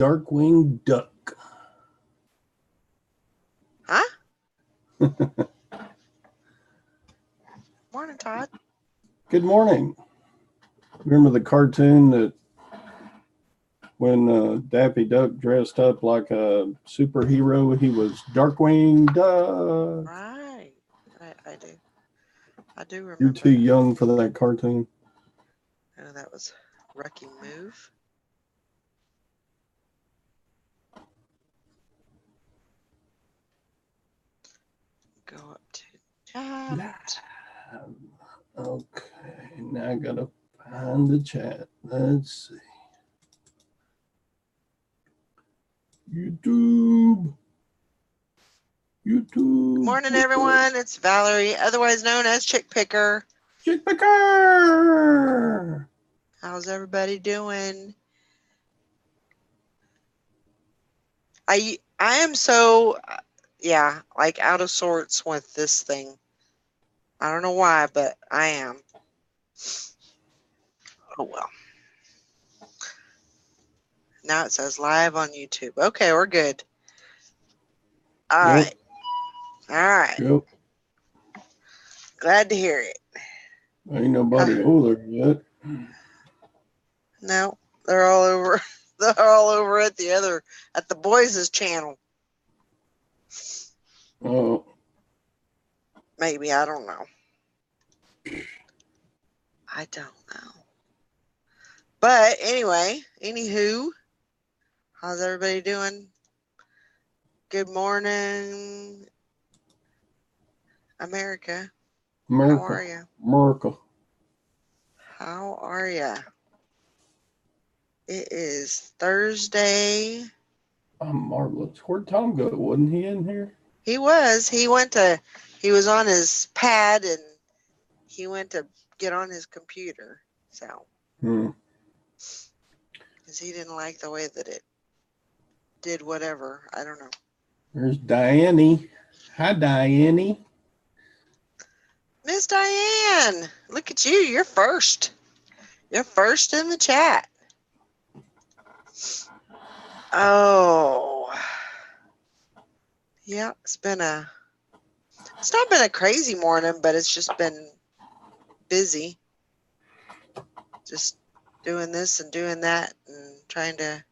dark-winged duck. Huh? Morning, Todd. Good morning. Remember the cartoon that when Daffy Duck dressed up like a superhero, he was Darkwing Duck? Right. I do. I do remember. You're too young for that cartoon. Oh, that was Wrecking Move. Go up to chat. Okay, now I gotta find the chat. Let's see. YouTube. Good morning, everyone. It's Valerie, otherwise known as Chick Picker. Chick Picker! How's everybody doing? I am so, like out of sorts with this thing. I don't know why, but I am. Oh, well. Now it says live on YouTube. Okay, we're good. All right. All right. Yep. Glad to hear it. Ain't nobody over there yet. No, they're all over. They're all over at the boys' channel. Oh. Maybe, I don't know. I don't know. But anyway, anywho, how's everybody doing? Good morning, America. How are you? America. How are you? It is Thursday. I'm marvelous. Where'd Tom go? Wasn't he in here? He was. He was on his pad and he went to get on his computer. So. Because he didn't like the way that it did whatever. I don't know. There's Diane. Hi, Diane. Miss Diane, look at you. You're first. You're first in the chat. Oh. Yeah, it's not been a crazy morning, but it's just been busy. Just doing this and doing that and trying to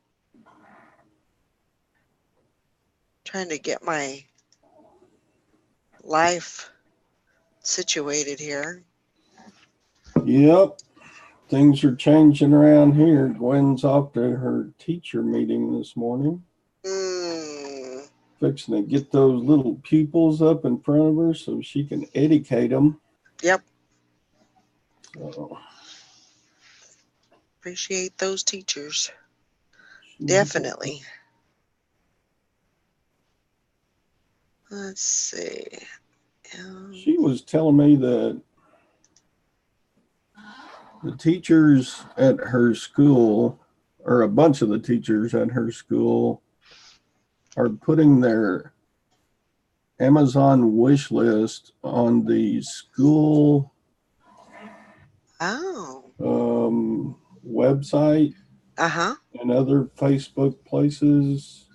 get my life situated here. Yep. Things are changing around here. Gwen's off to her teacher meeting this morning. Fixing to get those little pupils up in front of her so she can educate them. Yep. So. Appreciate those teachers. Definitely. Let's see. She was telling me that the teachers at her school, or a bunch of the teachers at her school, are putting their Amazon wish list on the school website and other Facebook places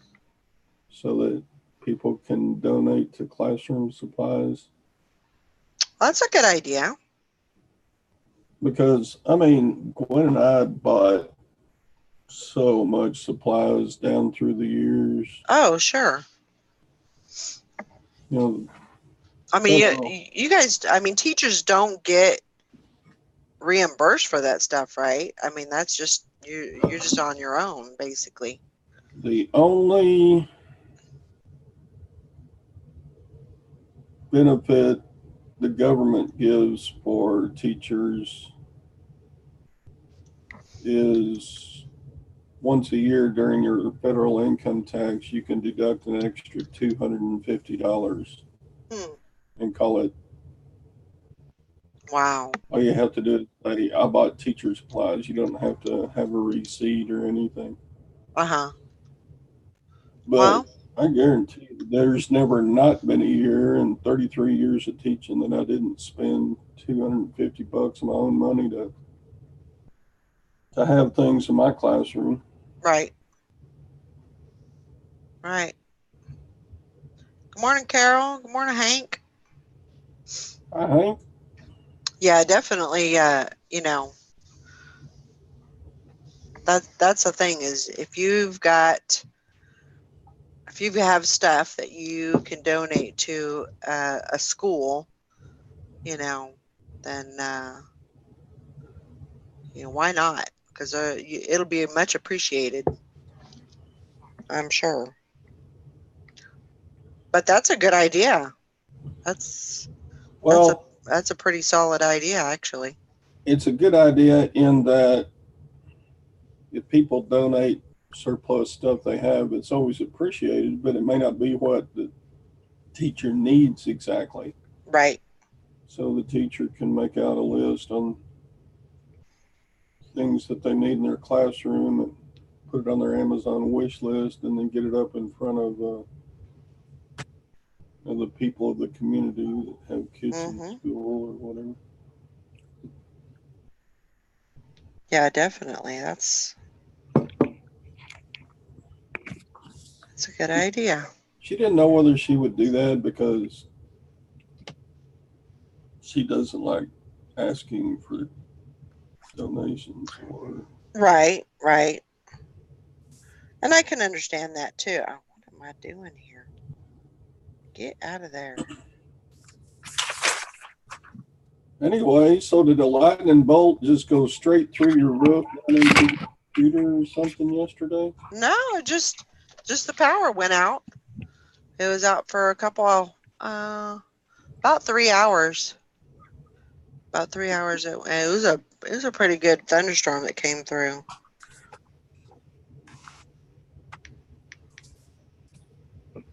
so that people can donate to classroom supplies. That's a good idea. Because, I mean, Gwen and I bought so much supplies down through the years. Oh, sure. You know, I mean, you guys, I mean, teachers don't get reimbursed for that stuff, right? I mean, that's just, you're just on your own, basically. The only benefit the government gives for teachers is once a year during your federal income tax, you can deduct an extra $250 and call it. Wow. All you have to do is say, I bought teacher supplies. You don't have to have a receipt or anything. But well, I guarantee you, there's never not been a year in 33 years of teaching that I didn't spend $250 of my own money to have things in my classroom. Right. Right. Good morning, Carol. Good morning, Hank. Hi, Hank. Yeah, definitely. You know, that's the thing is if you have stuff that you can donate to a school, you know, then why not? Because it'll be much appreciated, I'm sure. But that's a good idea. That's Well, that's a pretty solid idea, actually. it's a good idea in that if people donate surplus stuff they have, it's always appreciated, but it may not be what the teacher needs exactly. Right. So the teacher can make out a list on things that they need in their classroom and put it on their Amazon wish list, and then get it up in front of the people of the community that have kids in Mm-hmm. school or whatever. Yeah, definitely. That's a good idea. She didn't know whether she would do that because she doesn't like asking for donations or Right, right. And I can understand that too. Oh, what am I doing here? Get out of there. anyway. So did a lightning bolt just go straight through your roof down into your computer or something yesterday? No, just the power went out. It was out for a couple about 3 hours. About 3 hours. It was a pretty good thunderstorm that came through.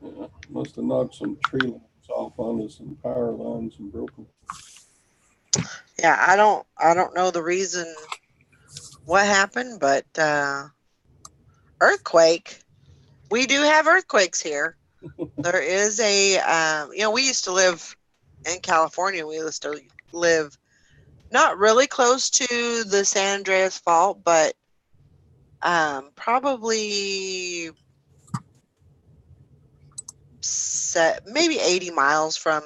Yeah, must have knocked some tree limbs off onto some power lines and broke them. Yeah, I don't know the reason what happened, but earthquake. We do have earthquakes here. There is we used to live in California. We used to live not really close to the San Andreas Fault, but probably maybe 80 miles from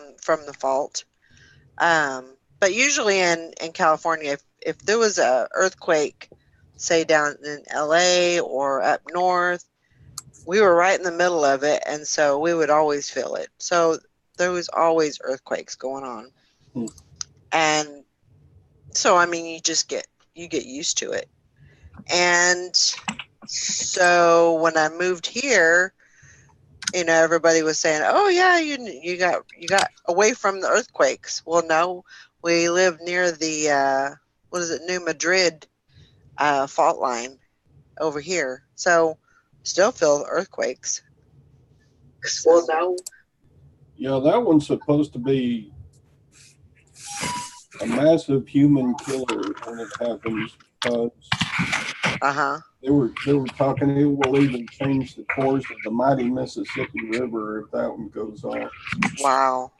the fault. But usually in California, if there was a earthquake, say down in LA or up north, we were right in the middle of it, and so we would always feel it. So there was always earthquakes going on, Hmm. and so I mean, you get used to it. And so when I moved here, everybody was saying, "Oh yeah, you got away from the earthquakes." Well, no, we live near the what is it, New Madrid fault line over here, so still feel the earthquakes. Well, So, now. Yeah, that one's supposed to be a massive human killer when it happens because uh-huh. they were talking it will even change the course of the mighty Mississippi River if that one goes off. Wow.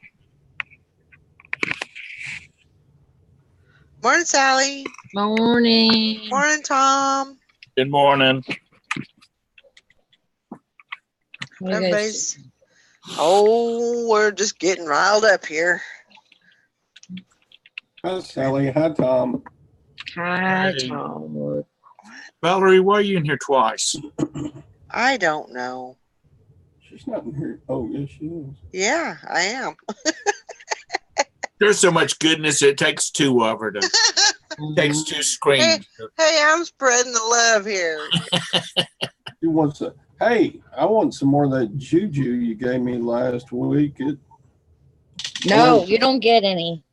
Morning, Sally. Morning. Morning, Tom. Good morning. What are you guys Everybody's. doing? Oh, we're just getting riled up here. Hi, Sally. Hi, Tom. Hi, Hey. Tom. Valerie, why are you in here twice? I don't know. She's not in here. Oh, yes, she is. Yeah, I am. There's so much goodness, it takes two of her to takes two screens. Hey, I'm spreading the love here. She wants to. Hey, I want some more of that juju you gave me last week. No, you don't get any.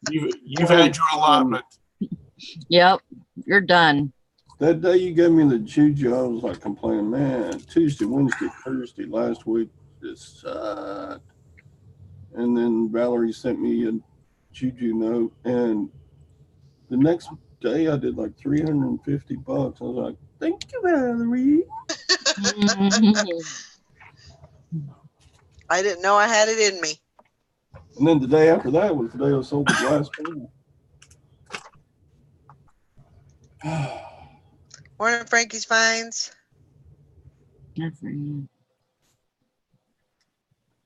You've had your allotment. Yep, you're done. That day you gave me the juju, I was like complaining, man, Tuesday, Wednesday, Thursday last week just sucked. And then Valerie sent me a juju note, and the next day I did like $350. I was like, thank you, Valerie. I didn't know I had it in me. And then the day after that was the day I sold the glass panel. Morning, Frankie's Finds. Good for you.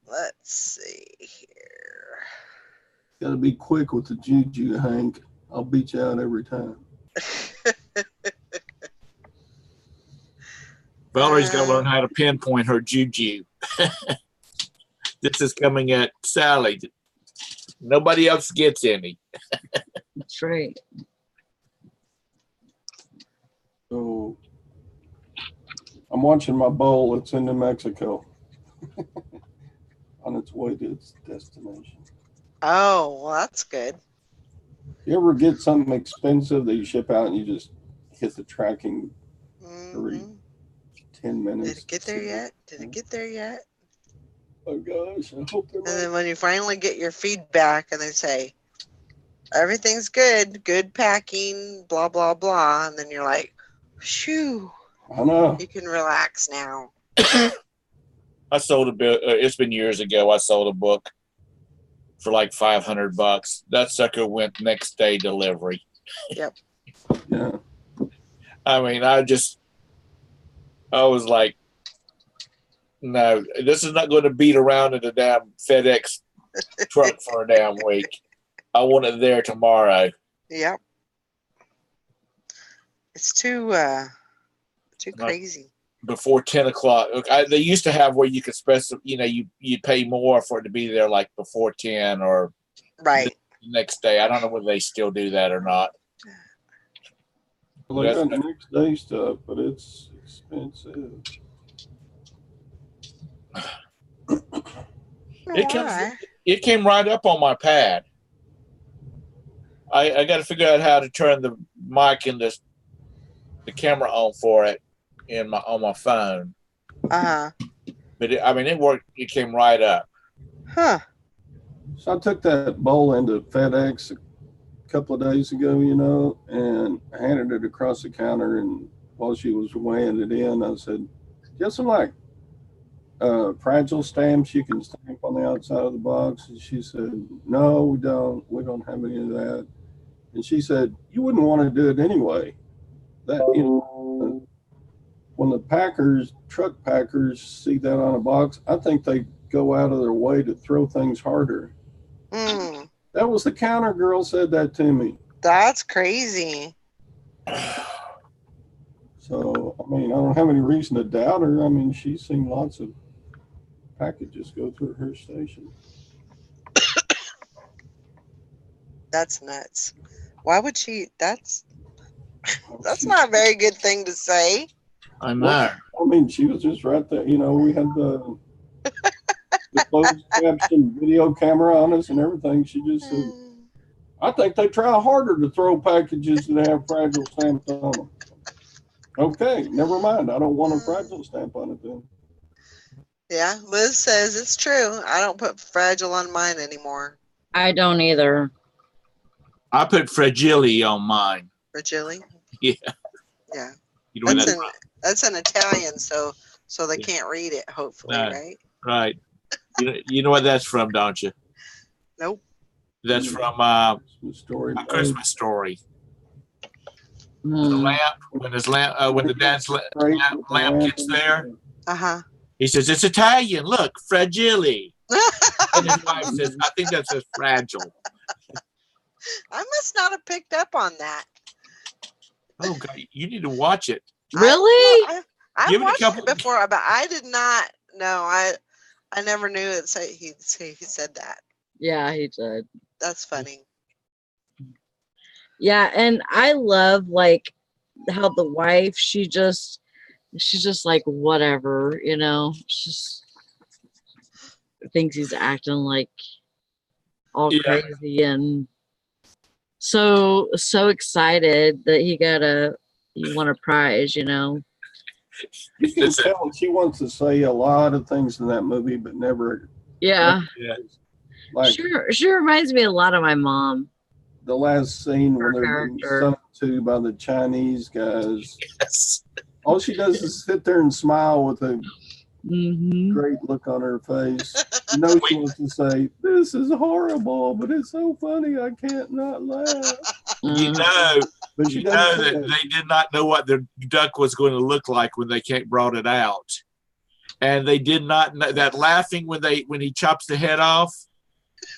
Let's see here. Got to be quick with the juju, Hank. I'll beat you out every time. Valerie's got to learn how to pinpoint her juju. This is coming at Sally. Nobody else gets any. That's right. So I'm watching my bowl. It's in New Mexico on its way to its destination. Oh, well, that's good. You ever get something expensive that you ship out and you just hit the tracking every 10 minutes? Did it get there yet? Did it get there yet? Oh gosh, I hope they're right. And then when you finally get your feedback and they say, everything's good, good packing, blah, blah, blah. And then you're like, shoo, I know. you can relax now. I sold a book. It's been years ago. I sold a book for like $500. That sucker went next day delivery. Yep. Yeah. I mean, I was like, no, this is not going to beat around in a damn FedEx truck for a damn week. I want it there tomorrow. Yep. It's too crazy. Before 10 o'clock. They used to have where you could you'd pay more for it to be there like before 10 or right the next day. I don't know whether they still do that or not. Well, they got next day stuff, but it's expensive. It came right up on my pad. I got to figure out how to turn the mic and the camera on for it on my phone. But it worked. It came right up. Huh. So I took that bowl into FedEx a couple of days ago, and I handed it across the counter. And while she was weighing it in, I said, "Do you have some like fragile stamps you can stamp on the outside of the box?" And she said, "No, we don't. We don't have any of that." And she said, "You wouldn't want to do it anyway. That when the truck packers see that on a box, I think they go out of their way to throw things harder." That was the counter girl said that to me. That's crazy. So, I don't have any reason to doubt her. She's seen lots of packages go through her station. That's nuts. Why would she? That's not a very good thing to say. I know. She was just right there. We had the closed caption video camera on us and everything. She just said, "I think they try harder to throw packages that have fragile stamps on them." Okay, never mind. I don't want a fragile stamp on it then. Yeah, Liz says it's true. I don't put fragile on mine anymore. I don't either. I put fragile on mine. Fragile? Yeah. Yeah. You know that's an Italian, so they can't read it, hopefully, right? Right. You know what that's from, don't you? Nope. That's from A Christmas Story. The lamp, when the dad's lamp gets there, he says, "It's Italian. Look, fragile." And his wife says, "I think that says fragile." I must not have picked up on that. Oh God, you need to watch it. Really? I've watched it before, but I did not know. I never knew it. He said that. Yeah, he did. That's funny. Yeah, and I love like how the wife she's just like whatever, she just thinks he's acting like all crazy and so excited that he won a prize, You can tell she wants to say a lot of things in that movie, but never. Yeah. Like, she reminds me a lot of my mom. The last scene when they're being sung to by the Chinese guys. Yes. All she does is sit there and smile with a great look on her face. She wants to say, "This is horrible, but it's so funny. I can't not laugh." But you know that they did not know what the duck was going to look like when they brought it out. and they did not know that laughing when he chops the head off.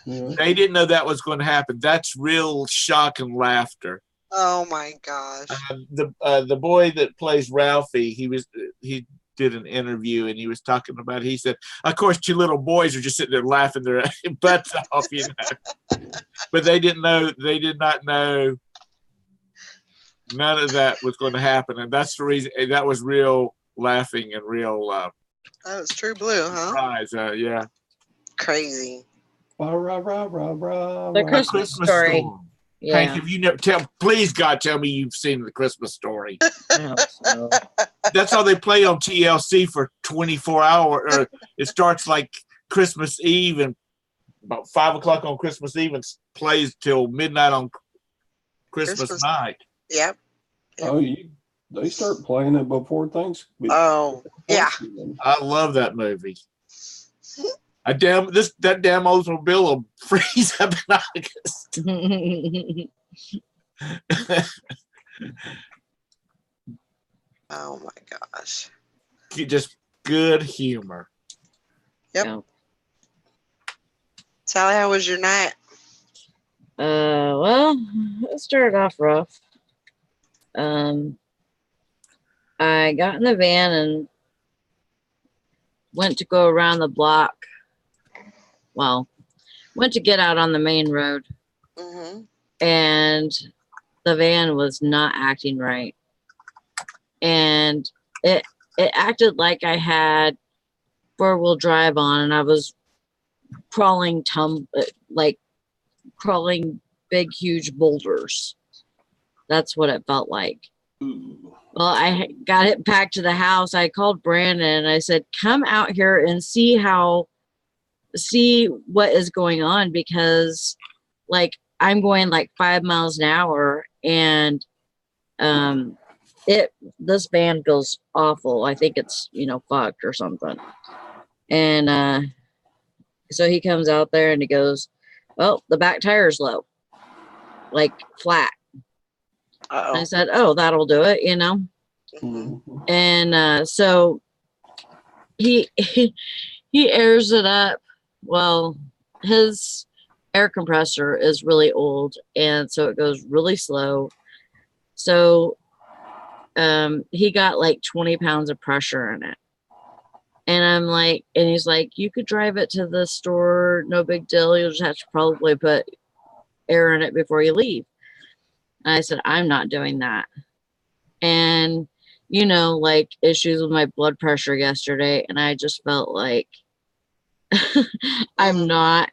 Yeah. They didn't know that was going to happen. That's real shock and laughter. Oh my gosh! The boy that plays Ralphie, he did an interview and he was talking about. He said, "Of course, two little boys are just sitting there laughing their butts off, you know." But they didn't know. They did not know. None of that was going to happen, and that's the reason. That was real laughing and real. That was true blue, huh? Surprise, yeah. Crazy. The Christmas Story. Yeah. Hank, if you never please God, tell me you've seen The Christmas Story. So. That's all they play on TLC for 24 hours. Or it starts like Christmas Eve and about 5 o'clock on Christmas Eve and plays till midnight on Christmas night. Yep. Oh, they start playing it before Thanksgiving. Oh, yeah. I love that movie. That damn Oldsmobile will freeze up in August. Oh my gosh. Just good humor. Yep. Yeah. Sally, how was your night? Well, it started off rough. I got in the van and went to go around the block. Well, went to get out on the main road. Mm-hmm. And the van was not acting right. And it acted like I had 4-wheel drive on and I was crawling big, huge boulders. That's what it felt like. Ooh. Well, I got it back to the house. I called Brandon and I said, come out here and see what is going on, because like I'm going like 5 miles an hour and this van feels awful. I think it's, fucked or something. And so he comes out there and he goes, well, the back tire's low, like flat. Uh-oh. I said, oh, that'll do it, Mm-hmm. And so he airs it up. Well, his air compressor is really old, and so it goes really slow. So he got like 20 pounds of pressure in it. And I'm like, and he's like, you could drive it to the store, no big deal. You'll just have to probably put air in it before you leave. And I said, I'm not doing that. And, like issues with my blood pressure yesterday. And I just felt like I am not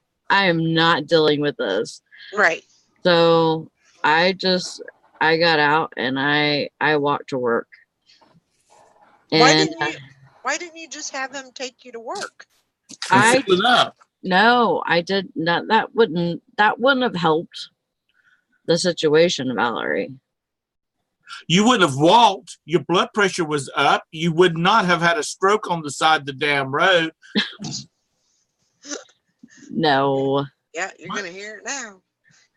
dealing with this. Right. So I got out and I walked to work. And why didn't you just have him take you to work? No, I did not. That wouldn't have helped the situation, Valerie. You wouldn't have walked. Your blood pressure was up. You would not have had a stroke on the side of the damn road. No. Yeah, you're going to hear it now.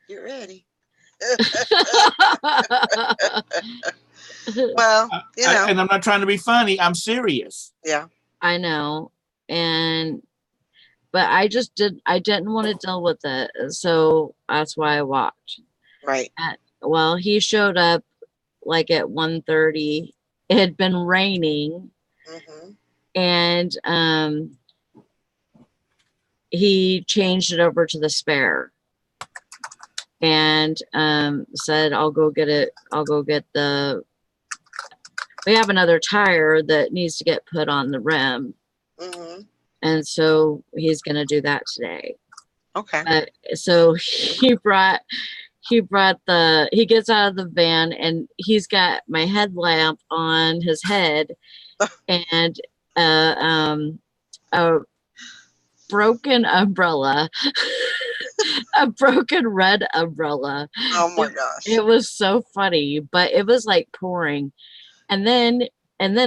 Get ready. Well, and I'm not trying to be funny. I'm serious. Yeah. I know. But I didn't want to deal with it. So that's why I walked. Right. Well, he showed up like at 1:30. It had been raining. Mm-hmm. And he changed it over to the spare and said, I'll go get it. We have another tire that needs to get put on the rim. Mm-hmm. And so he's going to do that today. Okay. So he gets out of the van and he's got my headlamp on his head and a broken umbrella, a broken red umbrella. Oh my gosh. It was so funny, but it was like pouring. And then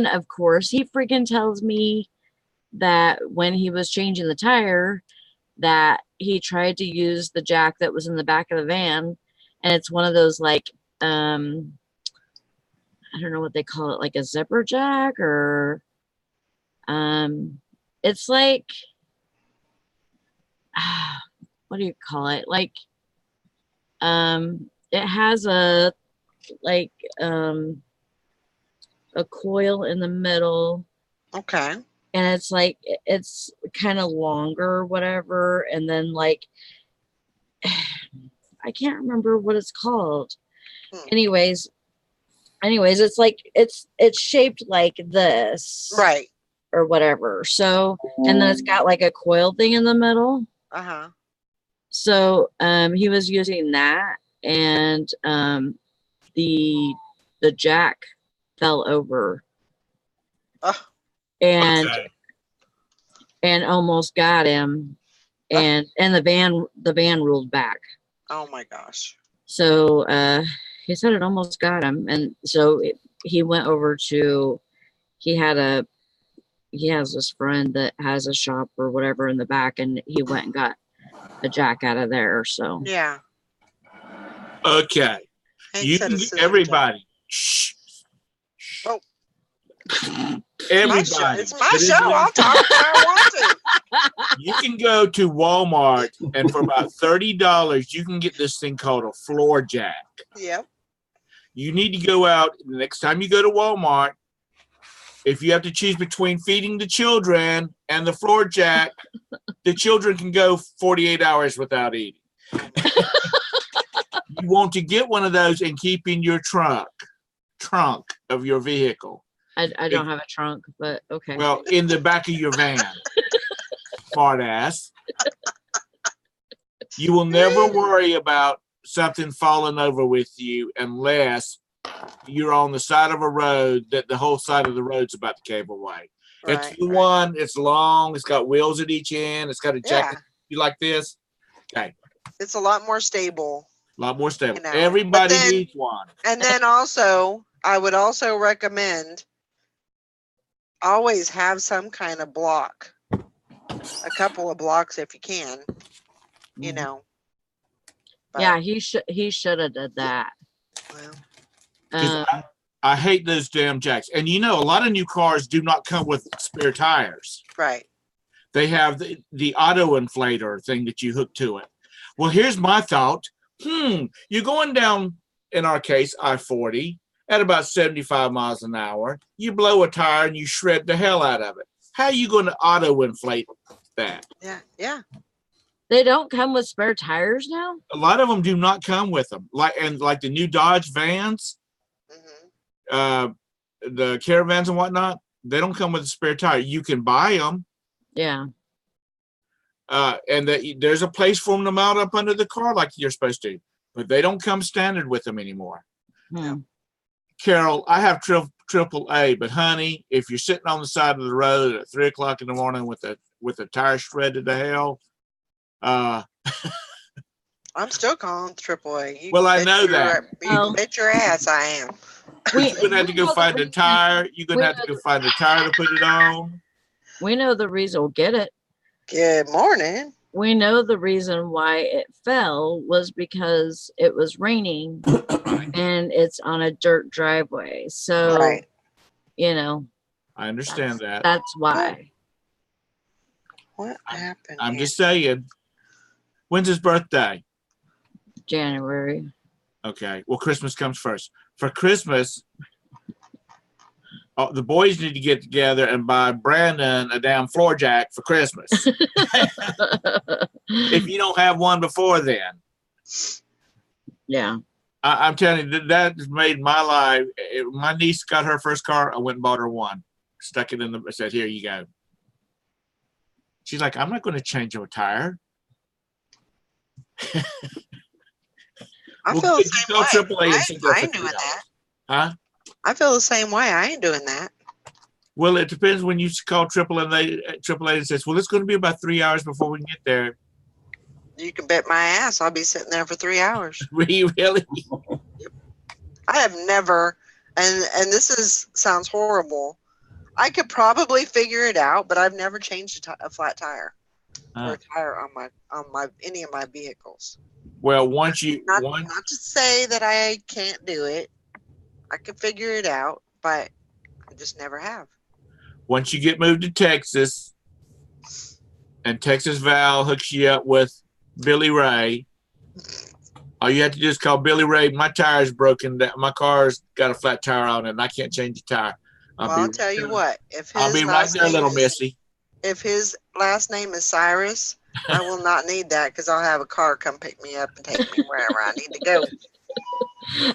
of course he freaking tells me that when he was changing the tire that he tried to use the jack that was in the back of the van, and it's one of those like I don't know what they call it, like a zipper jack or it's like, what do you call it? Like, it has a a coil in the middle. Okay. And it's like, it's kind of longer or whatever. And then like, I can't remember what it's called. Anyways, it's like, it's shaped like this. Right. Or whatever. So, and then it's got like a coil thing in the middle. Uh-huh. So, he was using that, and the jack fell over. And almost got him, and the van rolled back. Oh my gosh. So he said it almost got him, and so he went over to, he has this friend that has a shop or whatever in the back, and he went and got a jack out of there. So yeah. Okay. Everybody. Shh. Oh. Everybody. It's my show. I'll talk if I want to. You can go to Walmart, and for about $30, you can get this thing called a floor jack. Yep. You need to go out the next time you go to Walmart. If you have to choose between feeding the children and the floor jack, the children can go 48 hours without eating. You want to get one of those and keep in your trunk of your vehicle. I don't have a trunk, but okay. Well, in the back of your van, smart ass. You will never worry about something falling over with you unless you're on the side of a road that the whole side of the road's about to cave away. Right, It's the one, it's long, it's got wheels at each end, it's got a jacket. You like this? Okay. It's a lot more stable. A lot more stable. You know. Everybody needs one. And then also, I would also recommend always have some kind of block. A couple of blocks if you can. You know. But, yeah, he should have did that. Well, I hate those damn jacks. And you know, a lot of new cars do not come with spare tires. Right. They have the auto inflator thing that you hook to it. Well, here's my thought. You're going down, in our case, I-40 at about 75 miles an hour. You blow a tire and you shred the hell out of it. How are you going to auto inflate that? Yeah. They don't come with spare tires now? A lot of them do not come with them. Like the new Dodge vans, the Caravans and whatnot, they don't come with a spare tire. You can buy them. Yeah. And there's a place for them to mount up under the car like you're supposed to, but they don't come standard with them anymore. Carol, I have AAA, but honey, if you're sitting on the side of the road at 3 o'clock in the morning with a tire shredded to hell, I'm still calling AAA. Well, I know that. You bet your ass I am. You're gonna have to go find a tire. You're gonna have to go find a tire to put it on. We know the reason. We'll get it. Good morning. We know the reason why it fell was because it was raining and it's on a dirt driveway. So, you know. I understand that. That's why. What happened? I'm just saying. When's his birthday? January. Okay. Well, Christmas comes first. For Christmas, the boys need to get together and buy Brandon a damn floor jack for Christmas. If you don't have one before then. Yeah. I'm telling you, that made my life. My niece got her first car. I went and bought her one. Stuck it in I said, here you go. She's like, I'm not going to change your tire. I feel the same way. I ain't doing that. Huh? I feel the same way. I ain't doing that. Well, it depends when you call AAA and says, well, it's going to be about 3 hours before we can get there. You can bet my ass I'll be sitting there for 3 hours. Really? I have never, and this sounds horrible. I could probably figure it out, but I've never changed a flat tire or a tire on my any of my vehicles. Well, not to say that I can't do it. I can figure it out, but I just never have. once you get moved to Texas, and Texas Val hooks you up with Billy Ray, all you have to do is call Billy Ray. My tire's broken. My car's got a flat tire on it, and I can't change the tire. I'll tell you what. I'll be right there, little Missy. If his last name is Cyrus, I will not need that because I'll have a car come pick me up and take me wherever I need to go.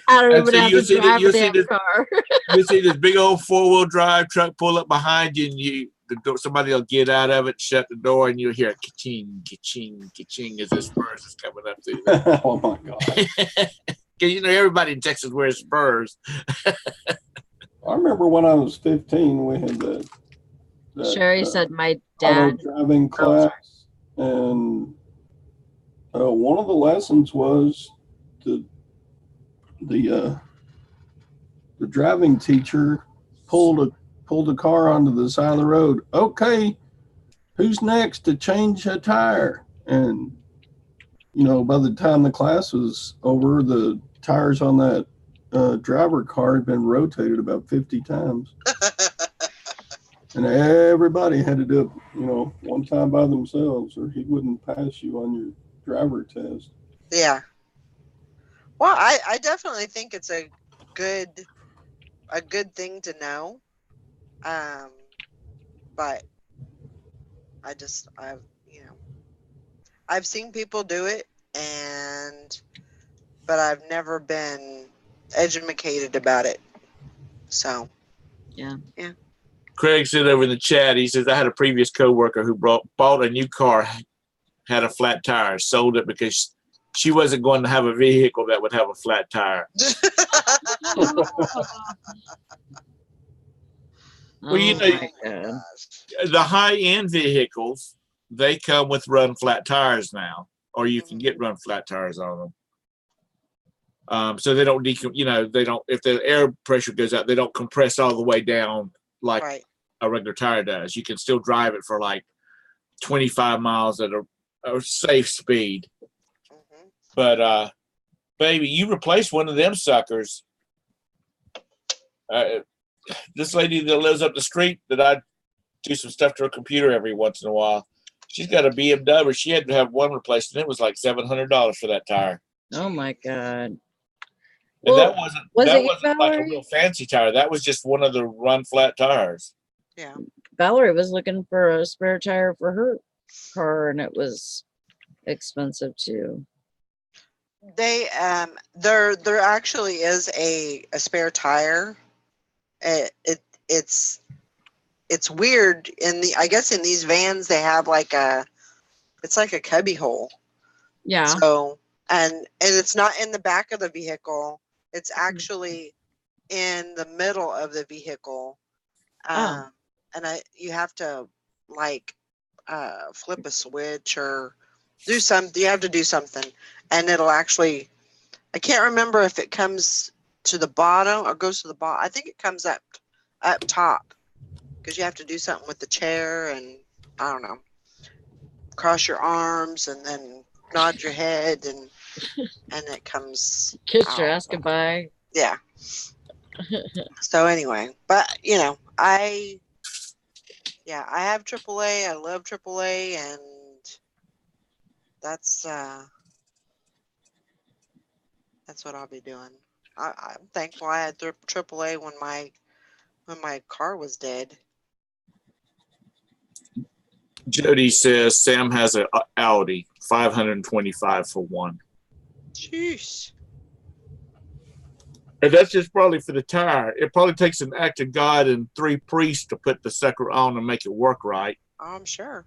I don't even have to drive the damn car. You see this big old 4-wheel drive truck pull up behind you, and somebody will get out of it, shut the door, and you'll hear ka-ching, ka-ching, ka-ching as the Spurs is coming up through there. Oh my God. Because everybody in Texas wears Spurs. I remember when I was 15, we had that Sherry said my dad driving class, and one of the lessons was the driving teacher pulled a car onto the side of the road. Okay, who's next to change a tire? And by the time the class was over, the tires on that driver car had been rotated about 50 times. And everybody had to do it, one time by themselves, or he wouldn't pass you on your driver test. Yeah. Well, I definitely think it's a good thing to know. But I've seen people do it, but I've never been educated about it. So, yeah. Craig said over in the chat, he says, I had a previous coworker who bought a new car, had a flat tire, sold it because she wasn't going to have a vehicle that would have a flat tire. Well, the high-end vehicles, they come with run flat tires now, or you can get run flat tires on them. So they don't they don't, if the air pressure goes out, they don't compress all the way down like a regular tire does. You can still drive it for like 25 miles at a safe speed. Mm-hmm. But baby, you replace one of them suckers. This lady that lives up the street that I do some stuff to her computer every once in a while, she's got a BMW. She had to have one replaced, and it was like $700 for that tire. Oh my God. And that wasn't like a real fancy tire. That was just one of the run flat tires. Yeah. Valerie was looking for a spare tire for her car, and it was expensive too. There actually is a spare tire. It's weird I guess in these vans they have it's like a cubby hole. Yeah. So and it's not in the back of the vehicle. It's actually in the middle of the vehicle. And you have to flip a switch or do something. You have to do something, and it'll actually. I can't remember if it comes to the bottom or goes to the bottom. I think it comes up top because you have to do something with the chair and I don't know, cross your arms and then nod your head and it comes. Kiss your ass goodbye. Yeah. So anyway, but I have AAA. I love AAA, and that's what I'll be doing. I'm thankful I had AAA when my car was dead. Jody says Sam has an Audi, $525 for one. Jeez. And that's just probably for the tire. It probably takes an act of God and 3 priests to put the sucker on and make it work right. I'm sure.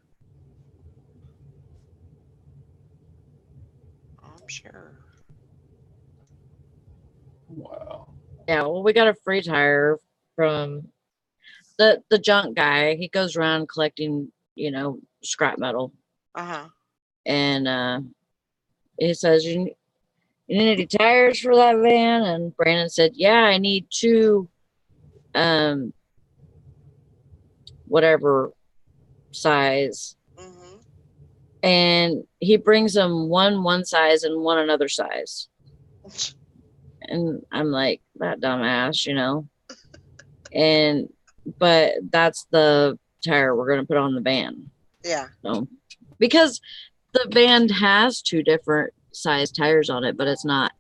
Wow. Yeah, well, we got a free tire from the junk guy. He goes around collecting, scrap metal. Uh-huh. And he says, you need any tires for that van? And Brandon said, yeah, I need 2 whatever size. Mm-hmm. And he brings them one size and one another size. And I'm like, that dumbass, And but that's the tire we're going to put on the van. Yeah. So, because the van has 2 different size tires on it, but it's not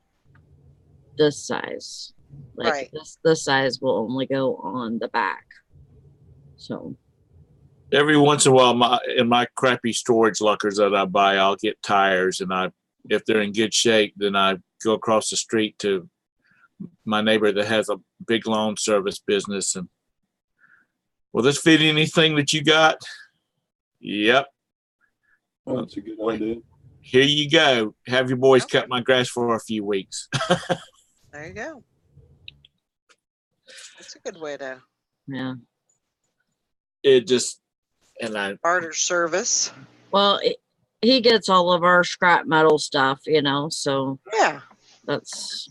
this size. Like right. this size will only go on the back. So every once in a while, in my crappy storage lockers that I buy, I'll get tires, and if they're in good shape, then I go across the street to my neighbor that has a big lawn service business, and will this fit anything that you got? Yep. Oh, that's a good idea. Here you go. Have your boys cut my grass for a few weeks. There you go. That's a good way to. Yeah. It just, and I barter service. Well, he gets all of our scrap metal stuff, so yeah, that's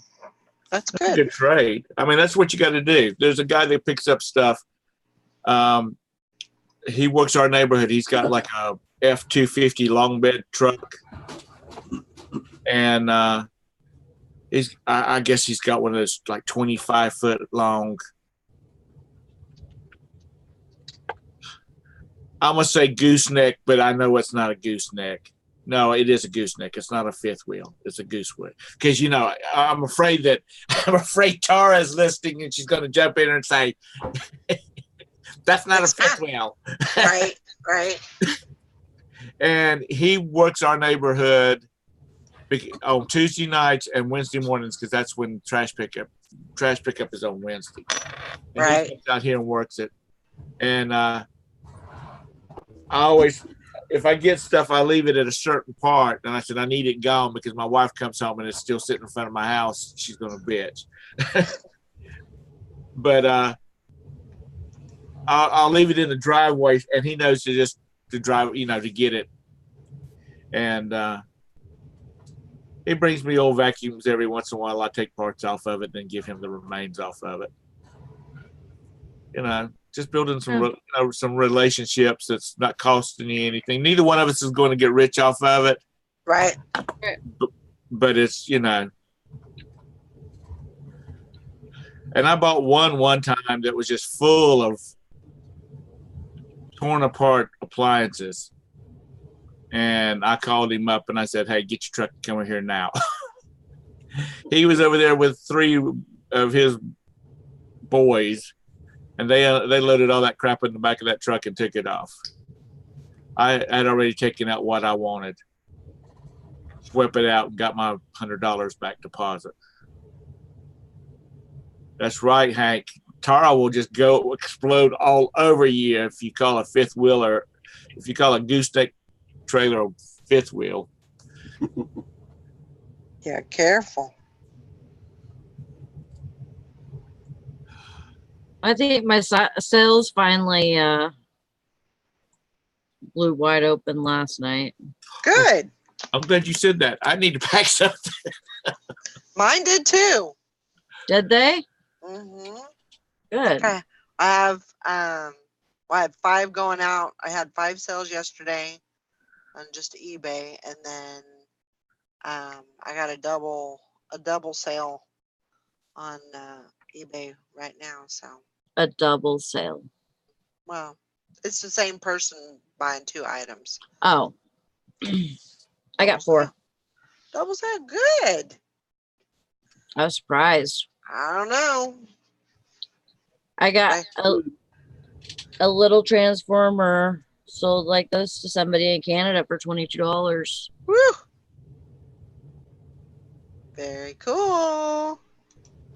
good. A good trade. I mean, that's what you got to do. There's a guy that picks up stuff. He works our neighborhood. He's got like a F-250 long bed truck, and I guess he's got one of those like 25-foot long. I'm gonna say gooseneck, but I know it's not a gooseneck. No, it is a gooseneck. It's not a fifth wheel. It's a gooseneck. Because I'm afraid Tara's listening and she's gonna jump in and say, "That's not a fifth wheel." Right. And he works our neighborhood on Tuesday nights and Wednesday mornings because that's when trash pickup is on Wednesday. And right. He comes out here and works it, and I always, if I get stuff, I leave it at a certain part. And I said, I need it gone because my wife comes home and it's still sitting in front of my house. She's going to bitch. But I'll leave it in the driveway, and he knows to drive, to get it. And he brings me old vacuums every once in a while. I take parts off of it, then give him the remains off of it. Just building some relationships that's not costing you anything. Neither one of us is going to get rich off of it. Right. But it's, and I bought one time that was just full of torn apart appliances. And I called him up and I said, "Hey, get your truck and come over here now." He was over there with 3 of his boys. And they loaded all that crap in the back of that truck and took it off. I had already taken out what I wanted, swept it out, and got my $100 back deposit. That's right, Hank. Tara will just go explode all over you if you call a fifth wheel or if you call a gooseneck trailer a fifth wheel. Yeah, careful. I think my sales finally blew wide open last night. Good. I'm glad you said that. I need to pack something. Mine did too. Did they? Mm-hmm. Good. Okay. I had 5 going out. I had 5 sales yesterday on just eBay, and then I got a double sale on eBay right now. So a double sale. Well, it's the same person buying 2 items. Oh, I got 4. Double sale, good. I was surprised. I don't know. I got a little transformer sold like this to somebody in Canada for $22. Woo! Very cool.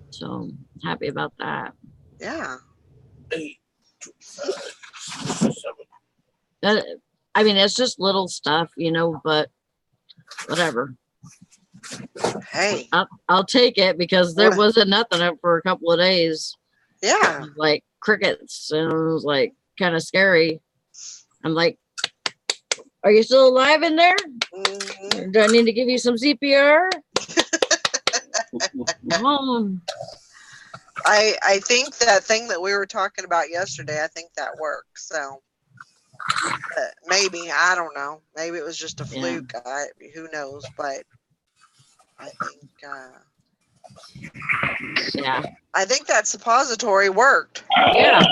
So I'm happy about that. Yeah. I mean, it's just little stuff, but whatever. Hey. I'll take it because there wasn't nothing up for a couple of days. Yeah. Like crickets, and it was like kind of scary. I'm like, "Are you still alive in there? Mm-hmm. Do I need to give you some CPR?" I think that thing that we were talking about yesterday, I think that works. So maybe, I don't know. Maybe it was just a fluke. Who knows? But I think yeah. I think that suppository worked. Yeah.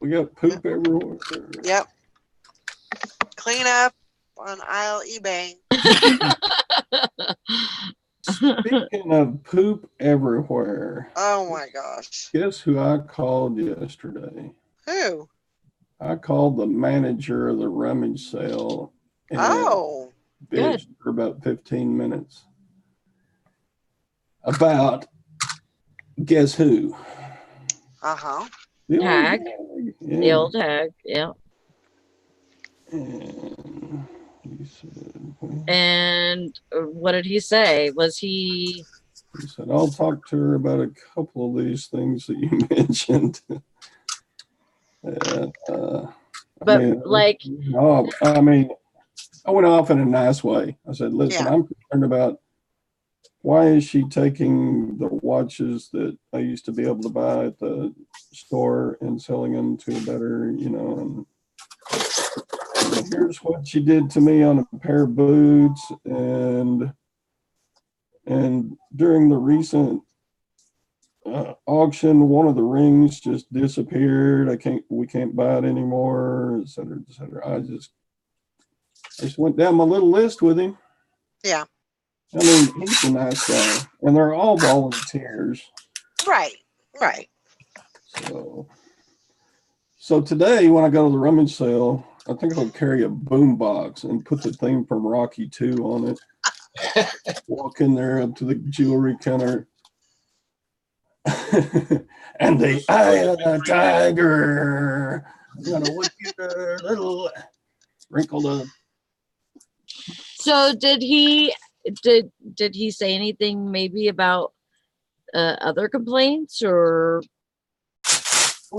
We got poop everywhere. Yep. Clean up on aisle eBay. Speaking of poop everywhere. Oh my gosh. Guess who I called yesterday? Who? I called the manager of the rummage sale. And bitched for about 15 minutes. About, guess who? Uh-huh. The tag. Yeah. The old tag, yeah. And he said, and what did he say? Was he? He said, I'll talk to her about a couple of these things that you mentioned. But I mean, like, I mean, I went off in a nice way. I said, listen, I'm concerned about why is she taking the watches that I used to be able to buy at the store and selling them to a better, and here's what she did to me on a pair of boots, and during the recent auction, one of the rings just disappeared. We can't buy it anymore, et cetera, et cetera. I just went down my little list with him. Yeah. I mean, he's a nice guy, and they're all volunteers. Right. So today, when I go to the rummage sale, I think I'll carry a boom box and put the theme from Rocky 2 on it. Walk in there up to the jewelry counter. And the eye of the tiger. I'm gonna look at her little wrinkled up. So did he say anything maybe about other complaints or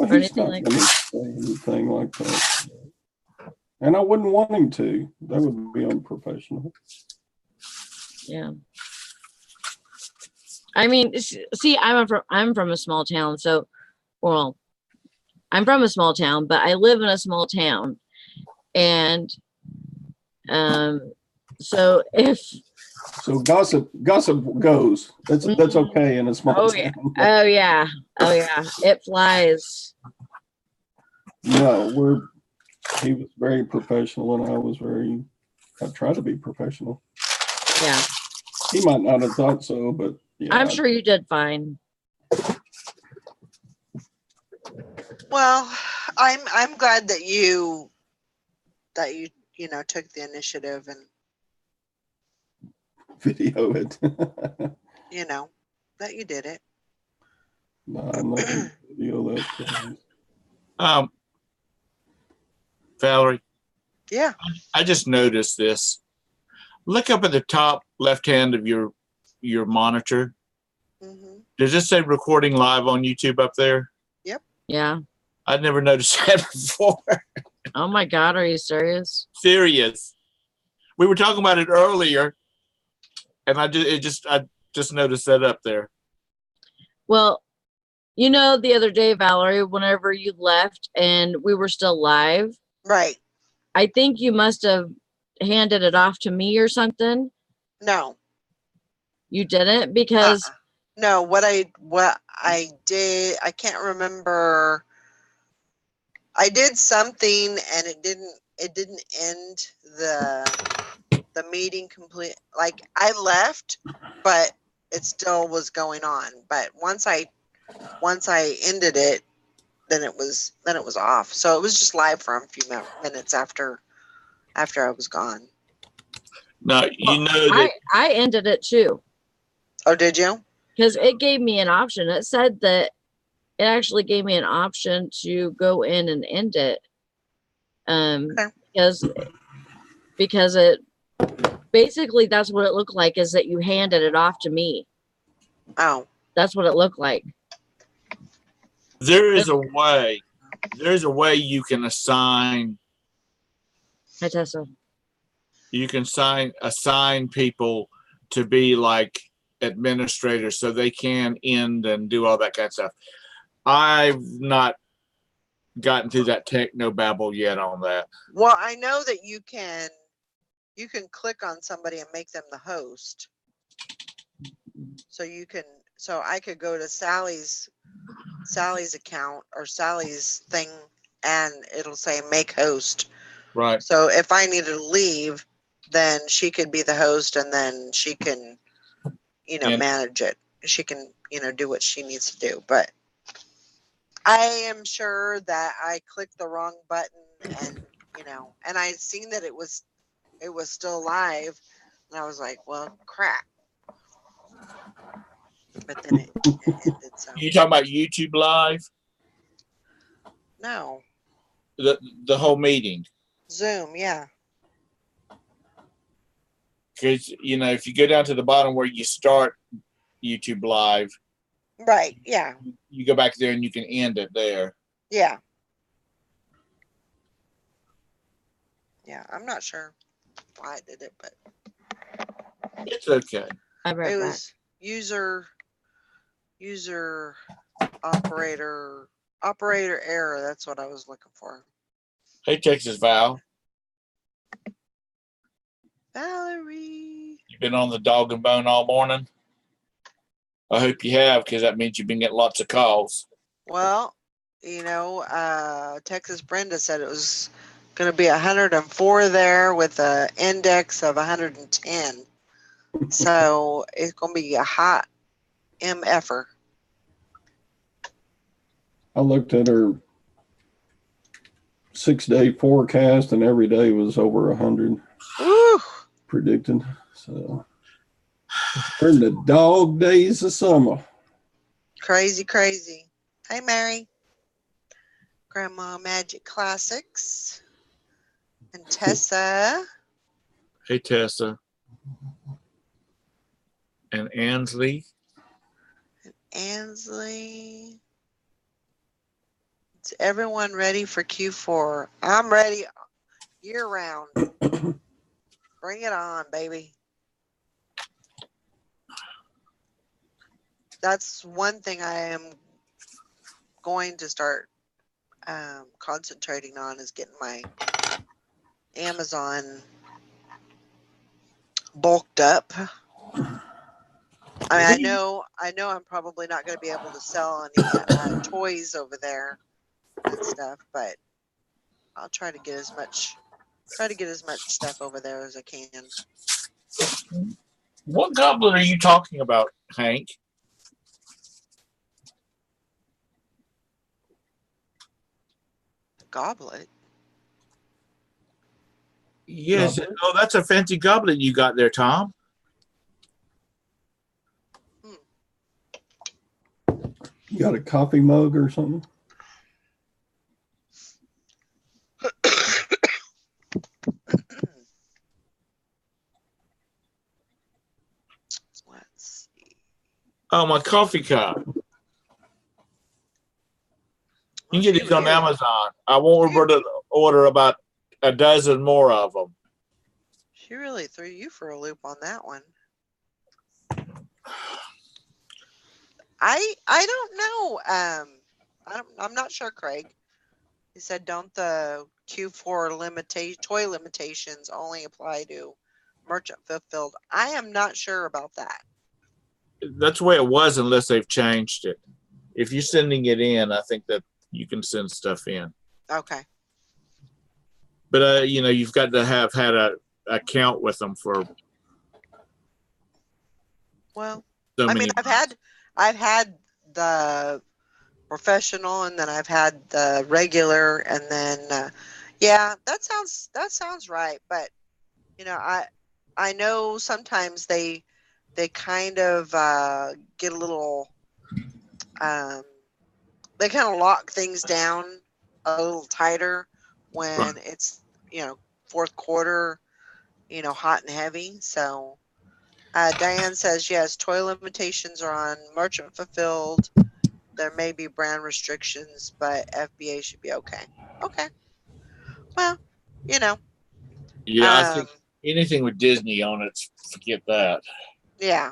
anything like that? Anything like that. And I wouldn't want him to. That would be unprofessional. Yeah. I mean, see, I'm from a small town, so, well, I'm from a small town, but I live in a small town, and so gossip goes. That's okay in a small town. Oh yeah, it flies. No, he was very professional, and I tried to be professional. Yeah. He might not have thought so, but yeah. I'm sure you did fine. Well, I'm glad that you took the initiative and video it. That you did it. No, I'm not gonna video that. Valerie. Yeah. I just noticed this. Look up at the top left hand of your monitor. Mm-hmm. Does it say recording live on YouTube up there? Yep. Yeah. I'd never noticed that before. Oh my God, are you serious? Serious. We were talking about it earlier, and I just noticed that up there. Well, the other day, Valerie, whenever you left and we were still live. Right. I think you must have handed it off to me or something. No. You didn't? Because no, what I did, I can't remember. I did something and it didn't end the meeting complete. Like I left, but it still was going on. But once I ended it, then it was off. So it was just live for a few minutes after I was gone. Now that I ended it too. Oh, did you? Because it gave me an option. It said that it actually gave me an option to go in and end it. Okay. Because it basically, that's what it looked like, is that you handed it off to me. Oh. That's what it looked like. There's a way you can assign. Hi, Tessa. You can assign people to be like administrators so they can end and do all that kind of stuff. I've not gotten through that techno-babble yet on that. Well, I know that you can click on somebody and make them the host. So you can so I could go to Sally's account or Sally's thing, and it'll say make host. Right. So if I needed to leave, then she could be the host, and then she can, manage it. She can, do what she needs to do. But I am sure that I clicked the wrong button, and and I had seen that it was still live, and I was like, well, crap. But then it ended. So you talking about YouTube Live? No. The whole meeting. Zoom, yeah. Because if you go down to the bottom where you start YouTube Live, right? Yeah. You go back there and you can end it there. Yeah. Yeah, I'm not sure why I did it, but it's okay. It was user operator error. That's what I was looking for. Hey, Texas Val. Valerie. You've been on the dog and bone all morning? I hope you have, because that means you've been getting lots of calls. Well, Texas Brenda said it was going to be 104 there with an index of 110. So it's going to be a hot MFer. I looked at her 6-day forecast, and every day was over 100 predicted. So turn the dog days of summer. Crazy. Hey, Mary. Grandma Magic Classics. And Tessa. Hey, Tessa. And Ansley. Ansley. Is everyone ready for Q4? I'm ready year round. Bring it on, baby. That's one thing I am going to start concentrating on, is getting my Amazon bulked up. I mean, I know I'm probably not going to be able to sell any toys over there and stuff, but I'll try to get as much stuff over there as I can. What goblet are you talking about, Hank? Goblet? Yes. Goblet? Oh, that's a fancy goblet you got there, Tom. You got a coffee mug or something? Let's see. Oh, my coffee cup. You can get these on Amazon. I won't order about a dozen more of them. She really threw you for a loop on that one. I don't know. I'm not sure, Craig. He said, don't the Q4 toy limitations only apply to merchant fulfilled? I am not sure about that. That's the way it was, unless they've changed it. If you're sending it in, I think that you can send stuff in. Okay. But you've got to have had a account with them for. Well, I mean, I've had the professional, and then I've had the regular, and then yeah, that sounds right. But I know sometimes they kind of get a little they kind of lock things down a little tighter when it's fourth quarter, hot and heavy. So Diane says yes, toy limitations are on merchant fulfilled. There may be brand restrictions, but FBA should be okay. Okay. Well, Yeah, I think anything with Disney on it, forget that. Yeah.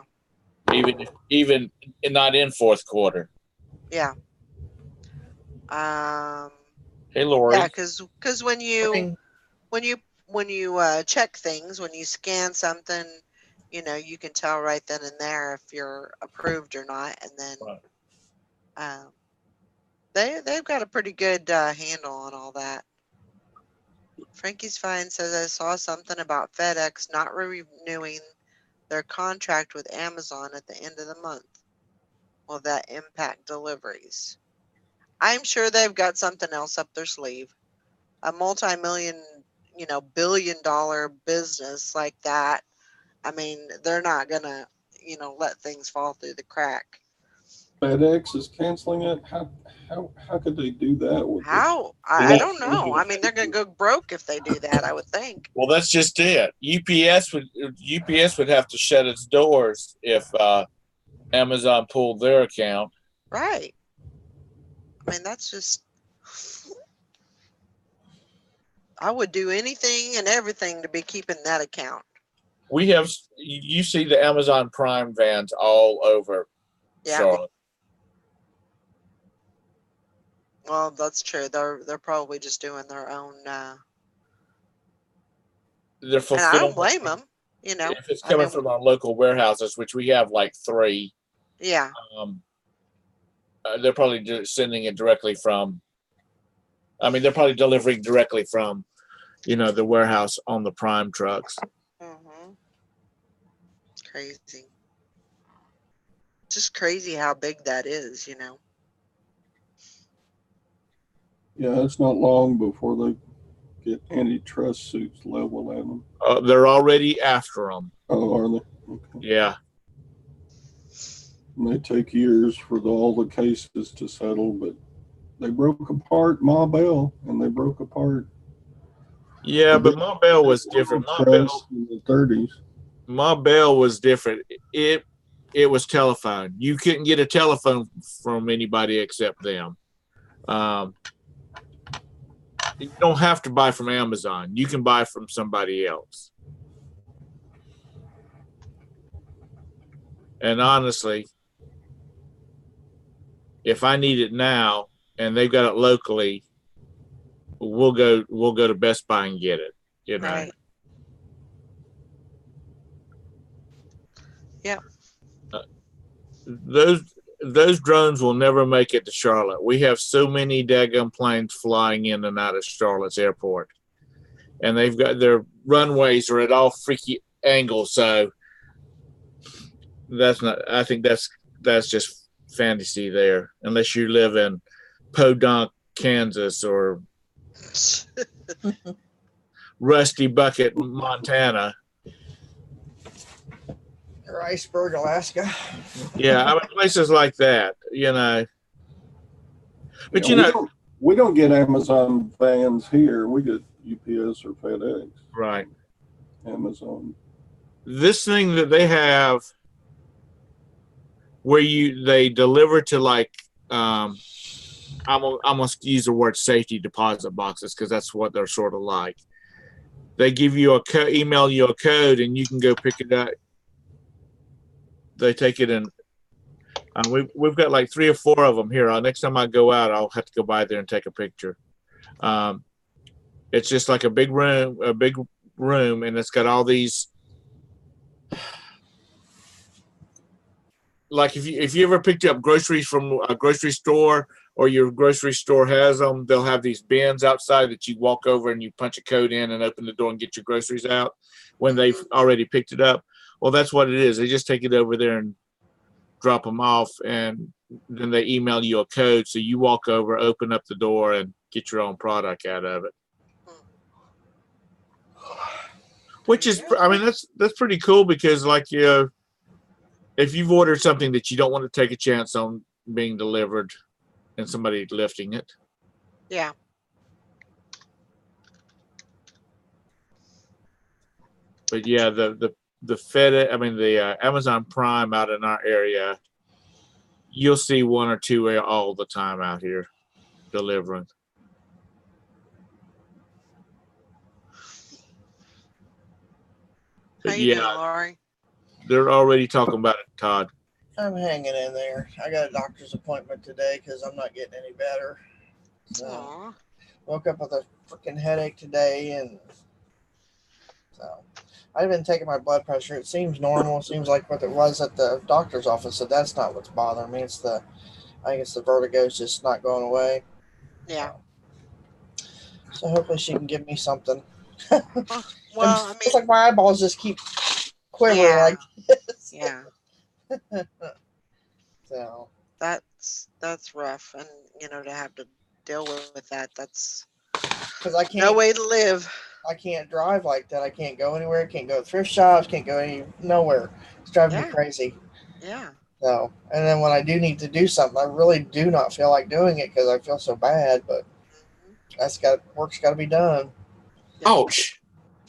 Even not in fourth quarter. Yeah. Hey, Lori. Yeah, because when you check things, when you scan something, you know, you can tell right then and there if you're approved or not. And then they've got a pretty good handle on all that. Frankie's Fine says, I saw something about FedEx not renewing their contract with Amazon at the end of the month. Will that impact deliveries? I'm sure they've got something else up their sleeve. A multi-million, you know, billion-dollar business like that. I mean, they're not going to, you know, let things fall through the crack. FedEx is canceling it. How could they do that with how? I don't know. I mean, they're going to go broke if they do that, I would think. Well, that's just it. UPS would have to shut its doors if Amazon pulled their account. Right. I mean, that's just. I would do anything and everything to be keeping that account. We have, you see the Amazon Prime vans all over Charlotte. Well, that's true. They're probably just doing their own. They're fulfilling. And I don't blame them. You know, if it's coming from our local warehouses, which we have like 3. Yeah. They're probably sending it directly from. I mean, they're probably delivering directly from, you know, the warehouse on the Prime trucks. Mm-hmm. It's crazy. Just crazy how big that is, you know. Yeah, it's not long before they get antitrust suits leveled at them. They're already after them. Oh, are they? Okay. Yeah. It may take years for all the cases to settle, but they broke apart Ma Bell, and they broke apart. Yeah, but Ma Bell was different. Ma Bell in the 30s. Ma Bell was different. It was telephone. You couldn't get a telephone from anybody except them. You don't have to buy from Amazon. You can buy from somebody else. And honestly, if I need it now and they've got it locally, we'll go to Best Buy and get it. You know. Right. Yeah. Those drones will never make it to Charlotte. We have so many daggum planes flying in and out of Charlotte's airport, and they've got their runways are at all freaky angles. So that's not. I think that's just fantasy there, unless you live in Podunk, Kansas, or Rusty Bucket, Montana. Or Iceberg, Alaska. Yeah, I mean places like that, you know. But you know, we don't get Amazon vans here. We get UPS or FedEx. Right. Amazon. This thing that they have, where they deliver to like, I'm gonna use the word safety deposit boxes because that's what they're sort of like. They give you email you a code, and you can go pick it up. They take it in. We've got like 3 or 4 of them here. Next time I go out, I'll have to go by there and take a picture. It's just like a big room, and it's got all these. Like if you ever picked up groceries from a grocery store, or your grocery store has them, they'll have these bins outside that you walk over and you punch a code in and open the door and get your groceries out when they've already picked it up. Well, that's what it is. They just take it over there and drop them off, and then they email you a code. So you walk over, open up the door, and get your own product out of it. Which is, I mean, that's pretty cool because, like, you know, if you've ordered something that you don't want to take a chance on being delivered and somebody lifting it. Yeah. But yeah, the Amazon Prime out in our area, you'll see 1 or 2 all the time out here delivering. How you doing, Laurie? They're already talking about it, Todd. I'm hanging in there. I got a doctor's appointment today because I'm not getting any better. So, woke up with a freaking headache today, and so I've been taking my blood pressure. It seems normal. It seems like what it was at the doctor's office. So that's not what's bothering me. I think it's the vertigo's just not going away. Yeah. So hopefully she can give me something. Well, I mean, it's like my eyeballs just keep quivering like this. Yeah. So that's rough, and to have to deal with that, that's because I can't. No way to live. I can't drive like that. I can't go anywhere. Can't go to thrift shops. Can't go nowhere. It's driving me crazy. Yeah. So, and then when I do need to do something, I really do not feel like doing it because I feel so bad. But work's got to be done. Ouch.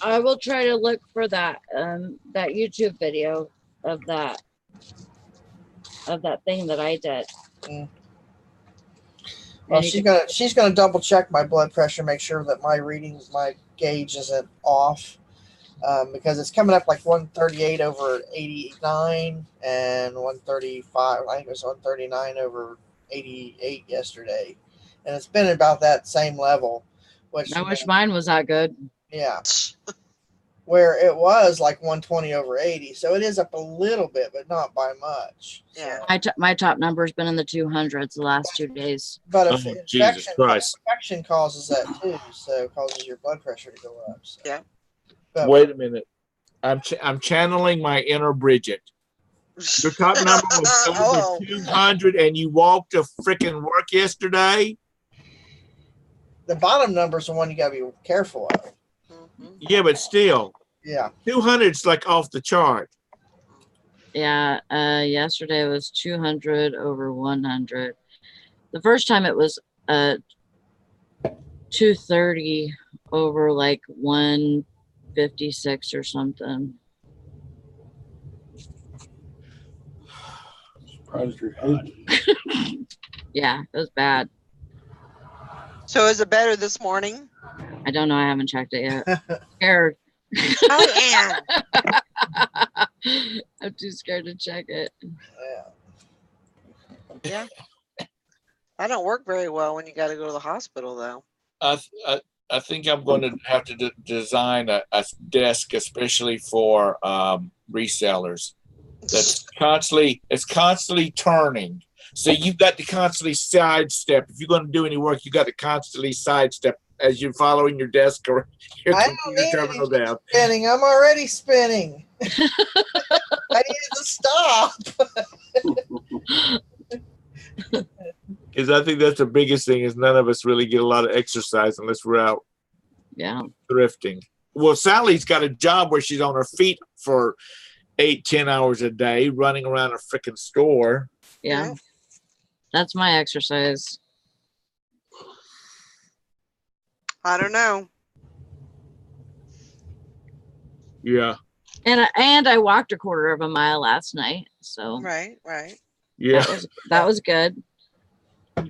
I will try to look for that YouTube video of that thing that I did. Well, she's gonna double check my blood pressure, make sure that my gauge isn't off, because it's coming up like 138 over 89 and 135. I think it was 139 over 88 yesterday, and it's been about that same level. Which I wish mine was that good. Yeah. Where it was like 120 over 80, so it is up a little bit, but not by much. Yeah. So. My top number's been in the 200s the last 2 days. But if infection causes that too, so it causes your blood pressure to go up. So. Yeah. But, wait a minute, I'm channeling my inner Bridget. Your top number was over 200, and you walked to freaking work yesterday. The bottom number is the one you got to be careful of. Yeah, but still. Yeah. 200's like off the chart. Yeah. Yesterday was 200 over 100. The first time it was 230 over like 156 or something. Surprised your head. Yeah, it was bad. So is it better this morning? I don't know. I haven't checked it yet. Scared. Oh, Ann. I'm too scared to check it. Yeah. I don't work very well when you got to go to the hospital, though. I think I'm going to have to design a desk, especially for resellers. It's constantly turning. So you've got to constantly sidestep. If you're going to do any work, you got to constantly sidestep as you're following your desk or your computer terminal down. Spinning. I'm already spinning. I need to stop. Because I think that's the biggest thing is none of us really get a lot of exercise unless we're out thrifting. Well, Sally's got a job where she's on her feet for 8-10 hours a day running around a freaking store. Yeah. That's my exercise. I don't know. Yeah. And I walked a quarter of a mile last night. So right. Yeah. That was good.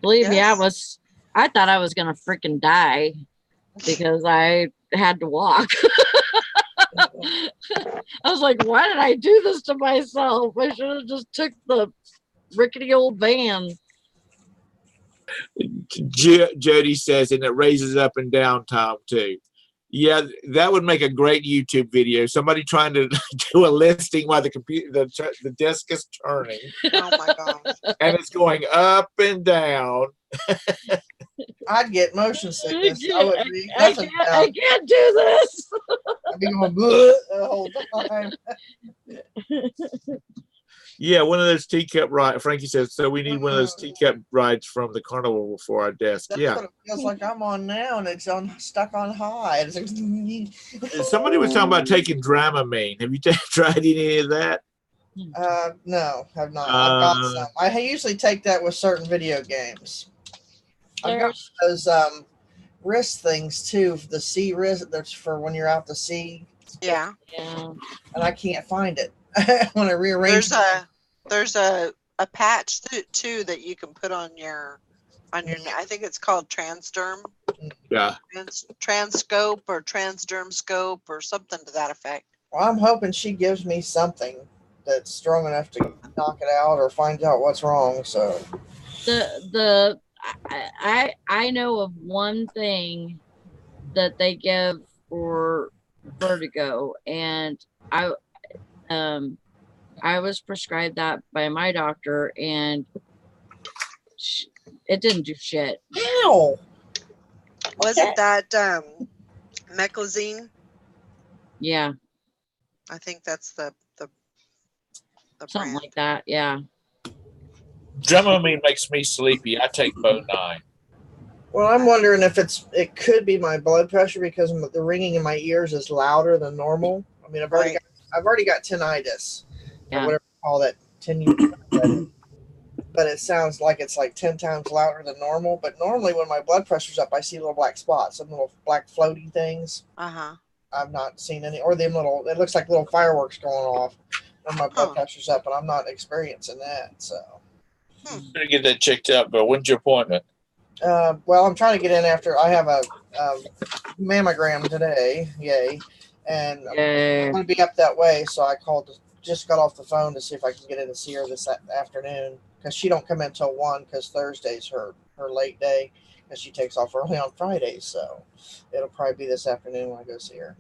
Believe me, I thought I was gonna freaking die because I had to walk. I was like, why did I do this to myself? I should have just took the rickety old van. Jody says, and it raises up and down, Tom, too. Yeah, that would make a great YouTube video. Somebody trying to do a listing while the desk is turning. Oh my gosh. And it's going up and down. I'd get motion sickness. I can't do this. I'd be going the whole time. Yeah, one of those teacup rides. Frankie says, so we need one of those teacup rides from the carnival for our desk. That's what it feels like I'm on now, and it's stuck on high. It's like, somebody was talking about taking Dramamine. Have you tried any of that? No, have not. I've got some. I usually take that with certain video games. I've got those wrist things too. The sea wrist. That's for when you're out to sea. Yeah. And I can't find it. When I rearrange there's a patch too that you can put on your I think it's called Transderm. Yeah. Transcope or Transderm scope or something to that effect. Well, I'm hoping she gives me something that's strong enough to knock it out or find out what's wrong. So I know of one thing that they give for vertigo, and I was prescribed that by my doctor, and it didn't do shit. Ow! Wasn't that meclizine? Yeah. I think that's the something brand. like that. Yeah. Dramamine makes me sleepy. I take Bo9. Well, I'm wondering if it could be my blood pressure because the ringing in my ears is louder than normal. I mean, I've already got tinnitus, or whatever you call that, tinnitus. But it sounds like it's like 10 times louder than normal. But normally when my blood pressure's up, I see little black spots, some little black floating things. I've not seen any, or them little, it looks like little fireworks going off when my blood pressure's up, and I'm not experiencing that. So Better get that checked out, but when's your appointment? Well, I'm trying to get in after I have a mammogram today. Yay. And I'm going to be up that way. So I just got off the phone to see if I can get in and see her this afternoon, because she don't come in till 1, because Thursday's her late day, because she takes off early on Fridays. So it'll probably be this afternoon when I go see her.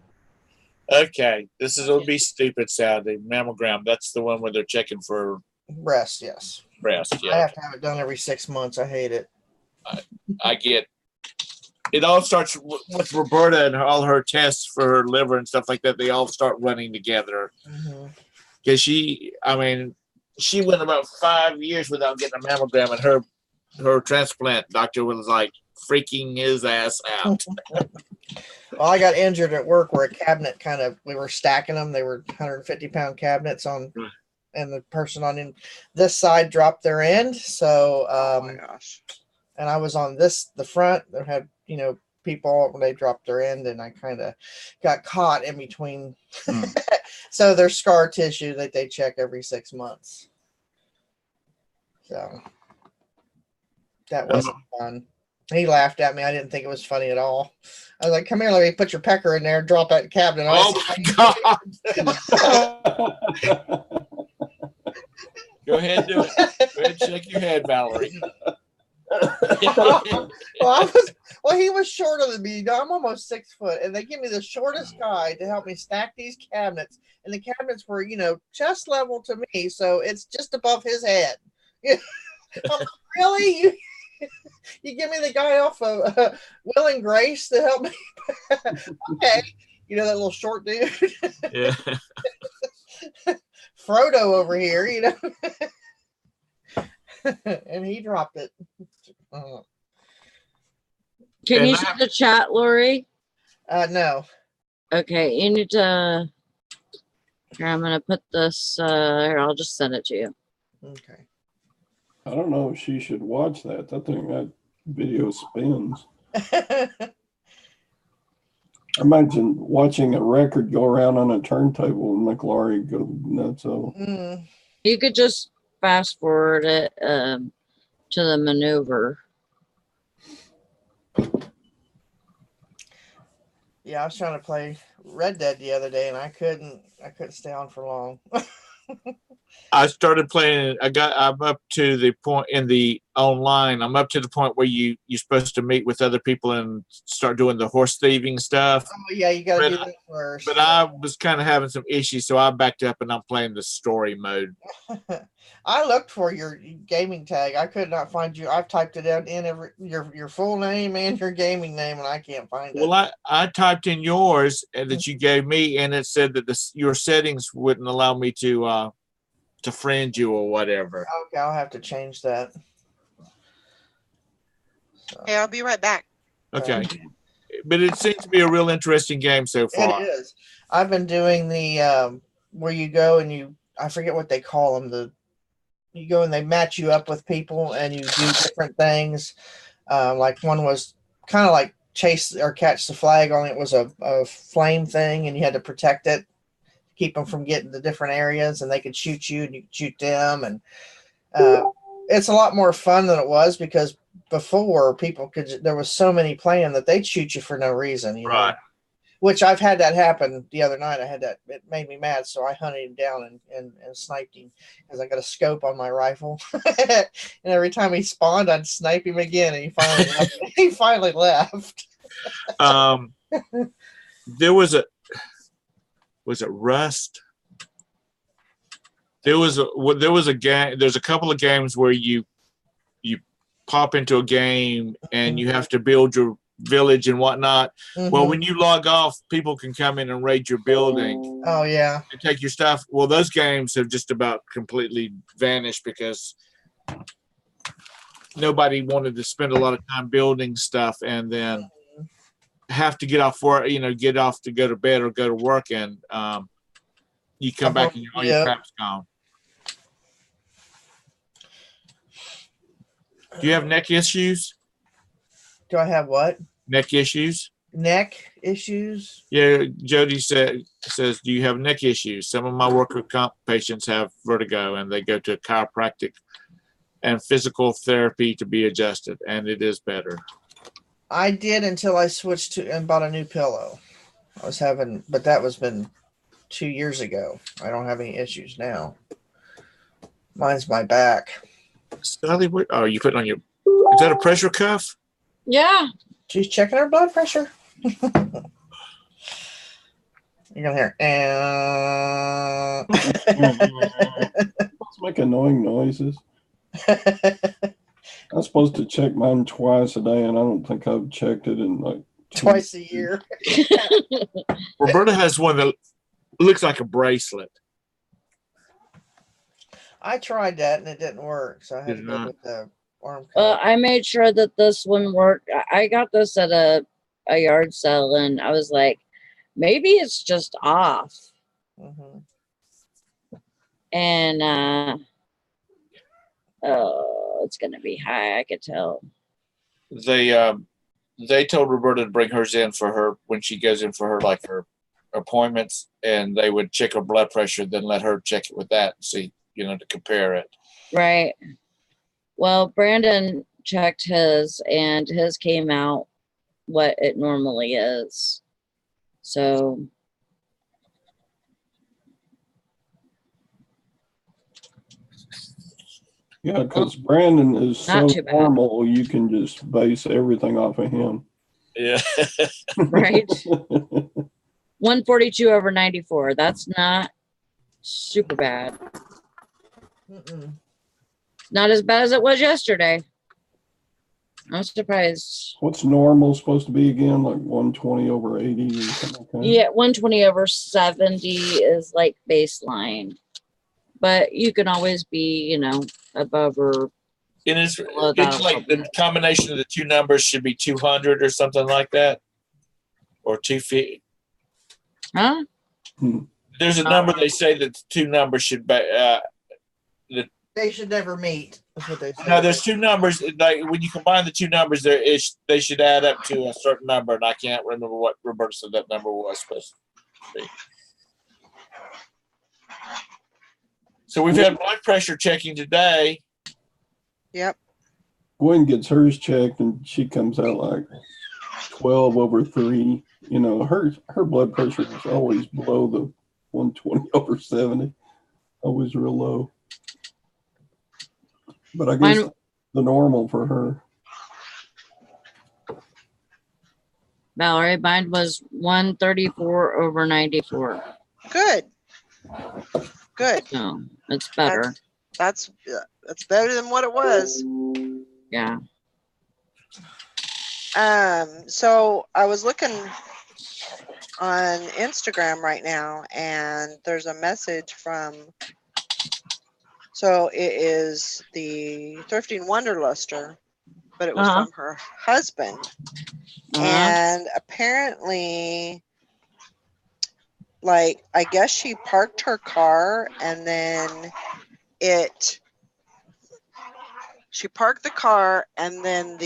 Okay. It'll be stupid Saturday. Mammogram. That's the one where they're checking for breast. Yes. Breast. Yeah. I have to have it done every 6 months. I hate it. I get it. All starts with Roberta and all her tests for her liver and stuff like that. They all start running together because she went about 5 years without getting a mammogram, and her transplant doctor was like freaking his ass out. Well, I got injured at work where a cabinet we were stacking them. They were 150-pound cabinets on, and the person on this side dropped their end. So, oh my gosh. And I was on the front that had, people when they dropped their end, and I kind of got caught in between. So there's scar tissue that they check every 6 months. So that wasn't fun. He laughed at me. I didn't think it was funny at all. I was like, "Come here, let me put your pecker in there, drop that cabinet." Oh my God. Go ahead and do it. Go ahead and shake your head, Valerie. Well, he was shorter than me. I'm almost 6 foot, and they give me the shortest guy to help me stack these cabinets. And the cabinets were, chest level to me, so it's just above his head. Really? You give me the guy off of Will and Grace to help me? Okay. That little short dude. Yeah. Frodo over here, and he dropped it. Can you see the chat, Lori? No. Okay, you need to. Here, I'm gonna put this. Here, I'll just send it to you. Okay. I don't know if she should watch that. That video spins. Imagine watching a record go around on a turntable and McLaurie go nuts. You could just fast forward it to the maneuver. Yeah, I was trying to play Red Dead the other day, and I couldn't stay on for long. I started playing. I'm up to the point in the online. I'm up to the point where you're supposed to meet with other people and start doing the horse thieving stuff. Oh yeah, you got to do that first. But I was kind of having some issues, so I backed up and I'm playing the story mode. I looked for your gaming tag. I could not find you. I've typed it in your full name and your gaming name, and I can't find it. Well, I typed in yours that you gave me, and it said that your settings wouldn't allow me to friend you or whatever. Okay, I'll have to change that. Hey, I'll be right back. Okay. But it seems to be a real interesting game so far. It is. I've been doing the where you go and I forget what they call them. You go and they match you up with people and you do different things. Like one was kind of like chase or catch the flag, only it was a flame thing, and you had to protect it, keep them from getting to different areas, and they could shoot you and you could shoot them. And it's a lot more fun than it was, because before there was so many playing that they'd shoot you for no reason, know? Which I've had that happen the other night. It made me mad, so I hunted him down and sniped him, because I got a scope on my rifle. And every time he spawned, I'd snipe him again, and he finally left. He finally left. There was was it Rust? There was a game. There's a couple of games where you pop into a game and you have to build your village and whatnot. Well, when you log off, people can come in and raid your building. Oh yeah. And take your stuff. Well, those games have just about completely vanished because nobody wanted to spend a lot of time building stuff and then have to get off work, get off to go to bed or go to work, and you come back and all your crap's gone. Do you have neck issues? Do I have what? Neck issues? Neck issues? Yeah, Jody says, do you have neck issues? Some of my worker comp patients have vertigo and they go to chiropractic and physical therapy to be adjusted, and it is better. I did until I switched to and bought a new pillow. But that was been 2 years ago. I don't have any issues now. Mine's my back. Sally, what you putting on your? Is that a pressure cuff? Yeah. She's checking her blood pressure. You're gonna hear. Let's make annoying noises. I'm supposed to check mine twice a day, and I don't think I've checked it in like twice a year. Roberta has one that looks like a bracelet. I tried that and it didn't work, so I had to go with the arm cuff. I made sure that this one worked. I got this at a yard sale, and I was like, maybe it's just off. And it's gonna be high. I could tell. They told Roberta to bring hers in for her when she goes in for her appointments, and they would check her blood pressure, then let her check it with that and see, to compare it. Right. Well, Brandon checked his, and his came out what it normally is. So. Yeah, because Brandon is so normal, you can just base everything off of him. Yeah. Right. 142/94. That's not super bad. Not as bad as it was yesterday. I'm surprised. What's normal supposed to be again? Like 120/80 or something like that? Yeah, 120/70 is like baseline. But you can always be, above or and it's like the combination of the two numbers should be 200 or something like that, or 250. Huh? There's a number they say that the two numbers should be. They should never meet. That's what they say. No, there's two numbers. Like when you combine the two numbers, they should add up to a certain number, and I can't remember what Roberta said that number was supposed to be. So we've had blood pressure checking today. Yep. Gwen gets hers checked and she comes out like 12/3. Her blood pressure is always below the 120/70. Always real low. But I guess the normal for her. Valerie, mine was 134/94. Good. No, it's better. That's better than what it was. Yeah. So I was looking on Instagram right now, and there's a message from. So it is the Thrifting Wanderluster, but it was from her husband, and apparently. I guess she parked her car and then she parked the car and then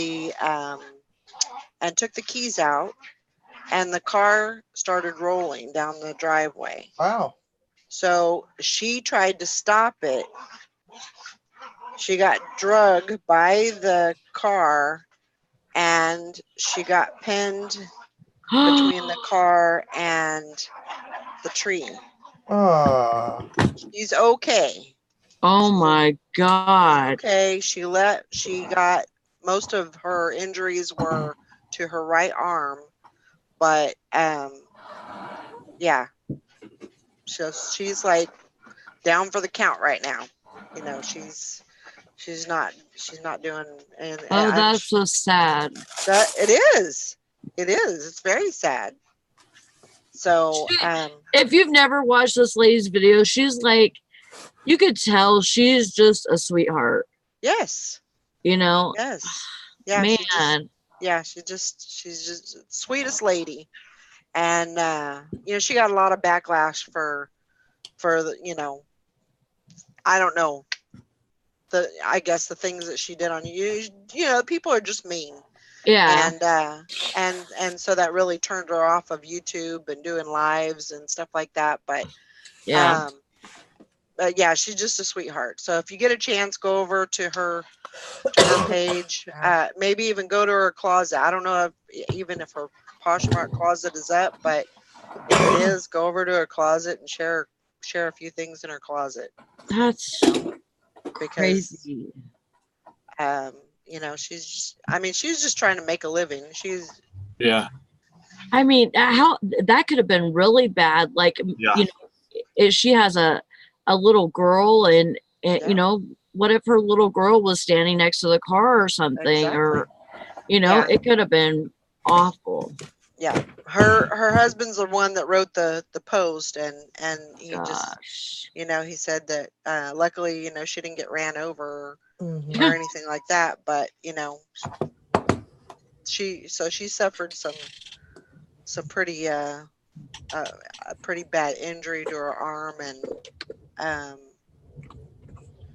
and took the keys out, and the car started rolling down the driveway. Wow. So she tried to stop it. She got drugged by the car and she got pinned between the car and the tree. She's okay. Oh my God. Okay, she got most of her injuries were to her right arm, but yeah. she's like down for the count right now. You know, she's not doing. And Oh, that's so sad. That it is. It is. It's very sad. So, if you've never watched this lady's video, she's like, you could tell she's just a sweetheart. Yes. You know. Yes. Yeah. Man. She's just the sweetest lady, and you know, she got a lot of backlash for the, you know, I don't know, I guess the things that she did on you know, people are just mean. Yeah. And so that really turned her off of YouTube and doing lives and stuff like that. But yeah. Yeah, she's just a sweetheart. So if you get a chance, go over to her page. Maybe even go to her closet. I don't know even if her Poshmark closet is up, but if it is, go over to her closet and share a few things in her closet. That's crazy. You know, she's just trying to make a living. Yeah. I mean, how that could have been really bad. Like, you know, if she has a little girl and you know, what if her little girl was standing next to the car or something? Exactly. Or, you know, it could have been awful. Yeah. Her husband's the one that wrote the post, and he just, you know, he said that luckily, you know, she didn't get ran over or anything like that, but you know, she suffered some pretty a pretty bad injury to her arm, and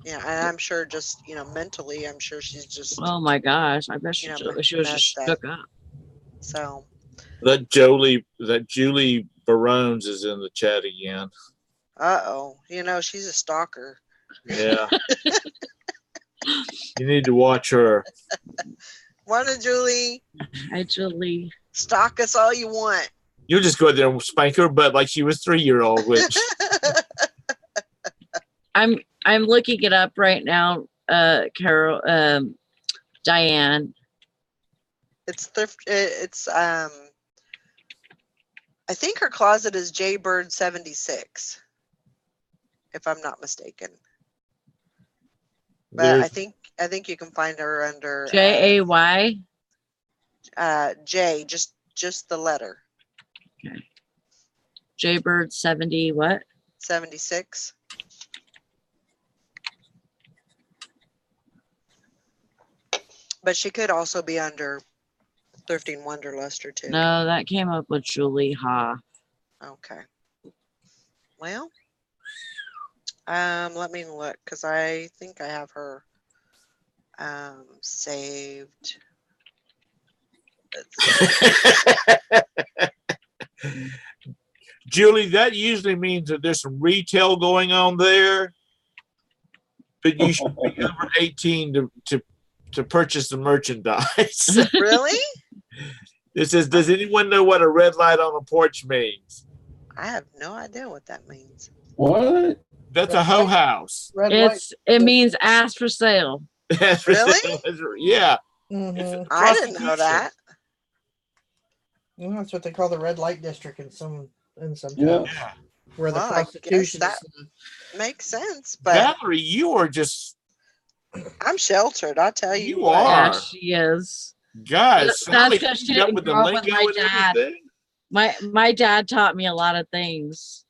yeah, and I'm sure just, you know, mentally, I'm sure she's just, oh my gosh, I bet she was just stuck up. So that Julie Barones is in the chat again. you know, she's a stalker. Yeah. You need to watch her. Morning, Julie. Hi, Julie. Stalk us all you want. You'll just go there and spank her butt like she was 3-year-old, which I'm looking it up right now, Carol, Diane. It's I think her closet is Jaybird 76, if I'm not mistaken. But I think you can find her under JAY. J, just the letter. Okay. Jaybird 70 what? 76. But she could also be under Thrifting Wanderluster too. No, that came up with Julie Ha. Okay. Well, let me look, because I think I have her saved. Julie, that usually means that there's some retail going on there, but you should be over 18 to purchase the merchandise. Really? It says, does anyone know what a red light on a porch means? I have no idea what that means. What? That's a hoe house. It means ask for sale. Really? Yeah. Mm-hmm. I didn't know that. Well, that's what they call the red light district in some yeah. Where the prostitution that makes sense. But Valerie, you are just, I'm sheltered, I'll tell you. You are. Yeah, she is. Guys, that's because she didn't with the grow up with lingo my dad. Everything. My dad taught me a lot of things.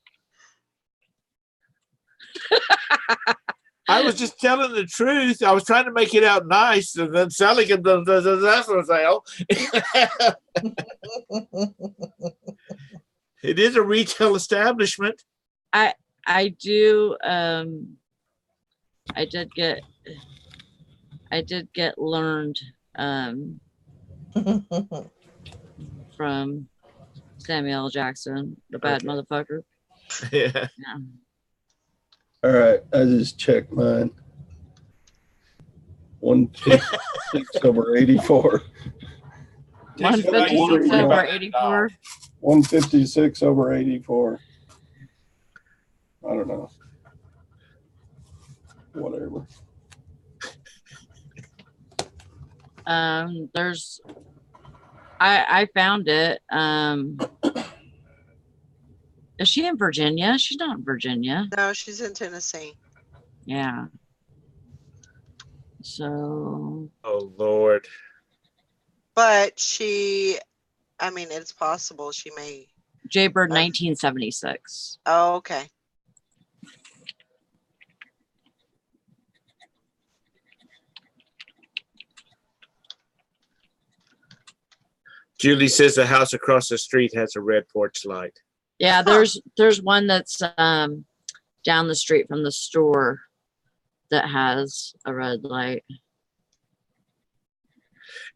I was just telling the truth. I was trying to make it out nice, and then Sally comes does that for sale. It is a retail establishment. I do. I did get learned from Samuel L. Jackson, the bad motherfucker. Yeah. All right, I just checked mine. 156 over 84. 156 over 84. 156 over 84. I don't know. Whatever. There's I found it. Is she in Virginia? She's not in Virginia. No, she's in Tennessee. Yeah. So. Oh, Lord. But she, I mean, it's possible she may. Jaybird 1976. Oh, okay. Julie says the house across the street has a red porch light. Yeah, there's one that's down the street from the store that has a red light.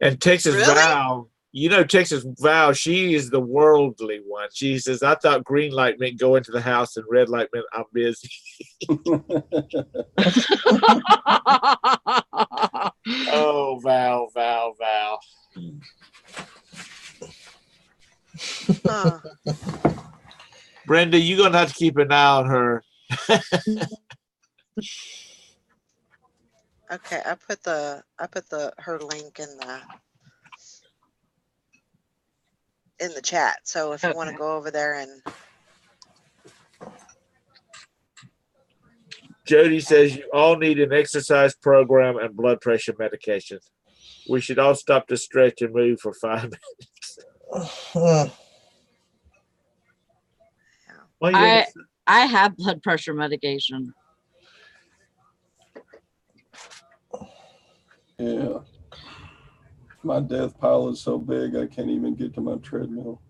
And Texas Val, Texas Val, she is the worldly one. She says, I thought green light meant go into the house and red light meant I'm busy. Oh, Val. Brenda, you're going to have to keep an eye on her. Okay, I put her link in the chat. So if you want to go over there and Jody says you all need an exercise program and blood pressure medication. We should all stop to stretch and move for 5 minutes. I have blood pressure medication. Yeah. My death pile is so big I can't even get to my treadmill.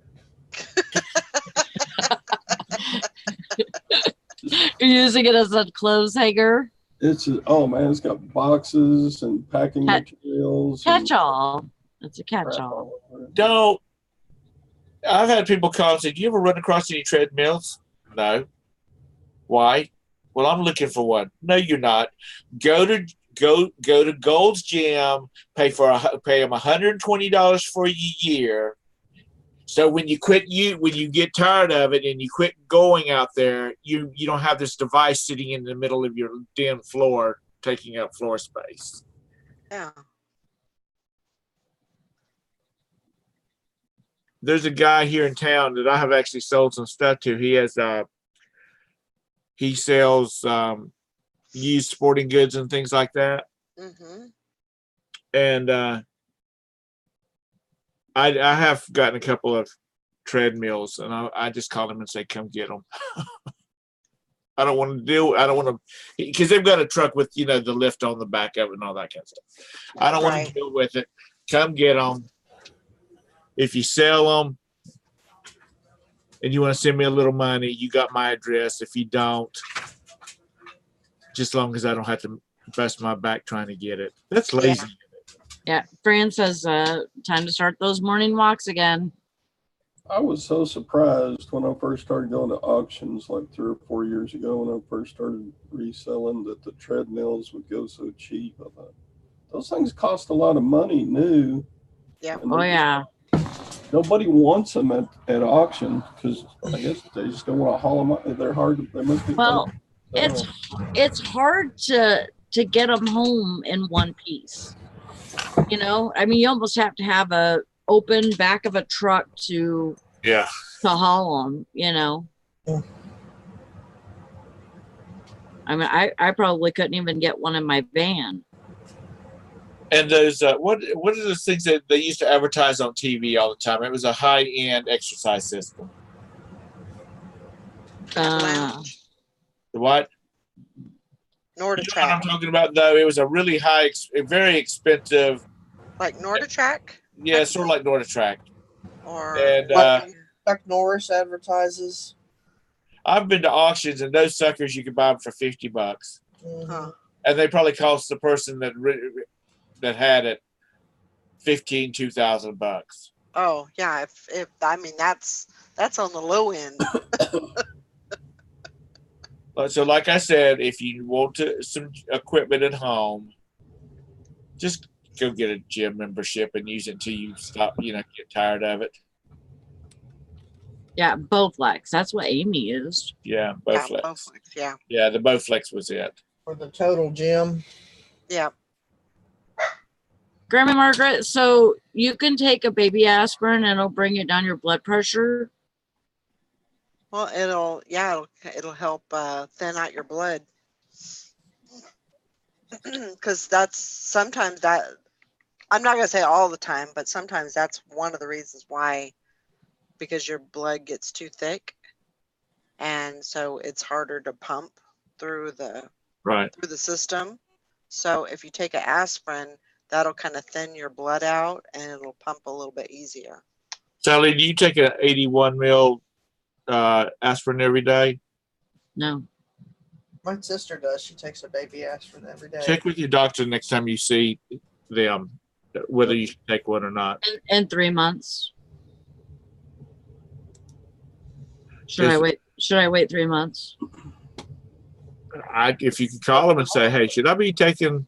You're using it as a clothes hanger? It's got boxes and packing materials. Catch-all. It's a catch-all. Don't. I've had people call and say, do you ever run across any treadmills? No. Why? Well, I'm looking for one. No, you're not. Go to Gold's Gym, pay them $120 for a year. So when you get tired of it and you quit going out there, you don't have this device sitting in the middle of your den floor taking up floor space. Yeah. There's a guy here in town that I have actually sold some stuff to. He sells used sporting goods and things like that. Mm-hmm. And I have gotten a couple of treadmills, and I just call them and say, come get them. I don't want to, because they've got a truck with, the lift on the back of it and all that kind of stuff. I don't want to deal with it. Come get them. If you sell them and you want to send me a little money, you got my address. If you don't, just as long as I don't have to bust my back trying to get it. That's lazy. Yeah. Fran says time to start those morning walks again. I was so surprised when I first started going to auctions like 3 or 4 years ago when I first started reselling that the treadmills would go so cheap. I thought, those things cost a lot of money new. Yeah. Oh, yeah. Nobody wants them at auction because I guess they just don't want to haul them out. They're hard. They must be well, it's hard to get them home in one piece. I mean, you almost have to have a open back of a truck to haul them. Yeah. I mean, I probably couldn't even get one in my van. And those what are those things that they used to advertise on TV all the time? It was a high-end exercise system. The what? NordicTrack. You know what I'm talking about, though? It was a really very expensive. Like NordicTrack? Yeah, sort of like NordicTrack. And Chuck Norris advertises. I've been to auctions, and those suckers you can buy them for $50. Huh. And they probably cost the person that had it $2,000. Oh yeah, if I mean that's on the low end. So like I said, if you want some equipment at home, just go get a gym membership and use it until you stop, get tired of it. Yeah, Bowflex. That's what Amy used. Yeah, Bowflex. Bowflex, yeah. Yeah, the Bowflex was it. For the total gym. Yeah. Grandma Margaret, so you can take a baby aspirin and it'll bring it down your blood pressure? Well, it'll help thin out your blood. Because that's sometimes that, I'm not going to say all the time, but sometimes that's one of the reasons why, because your blood gets too thick. And so it's harder to pump through the system. So if you take an aspirin, that'll kind of thin your blood out and it'll pump a little bit easier. Sally, do you take an 81 mil aspirin every day? No. My sister does. She takes a baby aspirin every day. Check with your doctor next time you see them, whether you should take one or not. In 3 months. Should I wait 3 months? If you can call them and say, hey, should I be taking,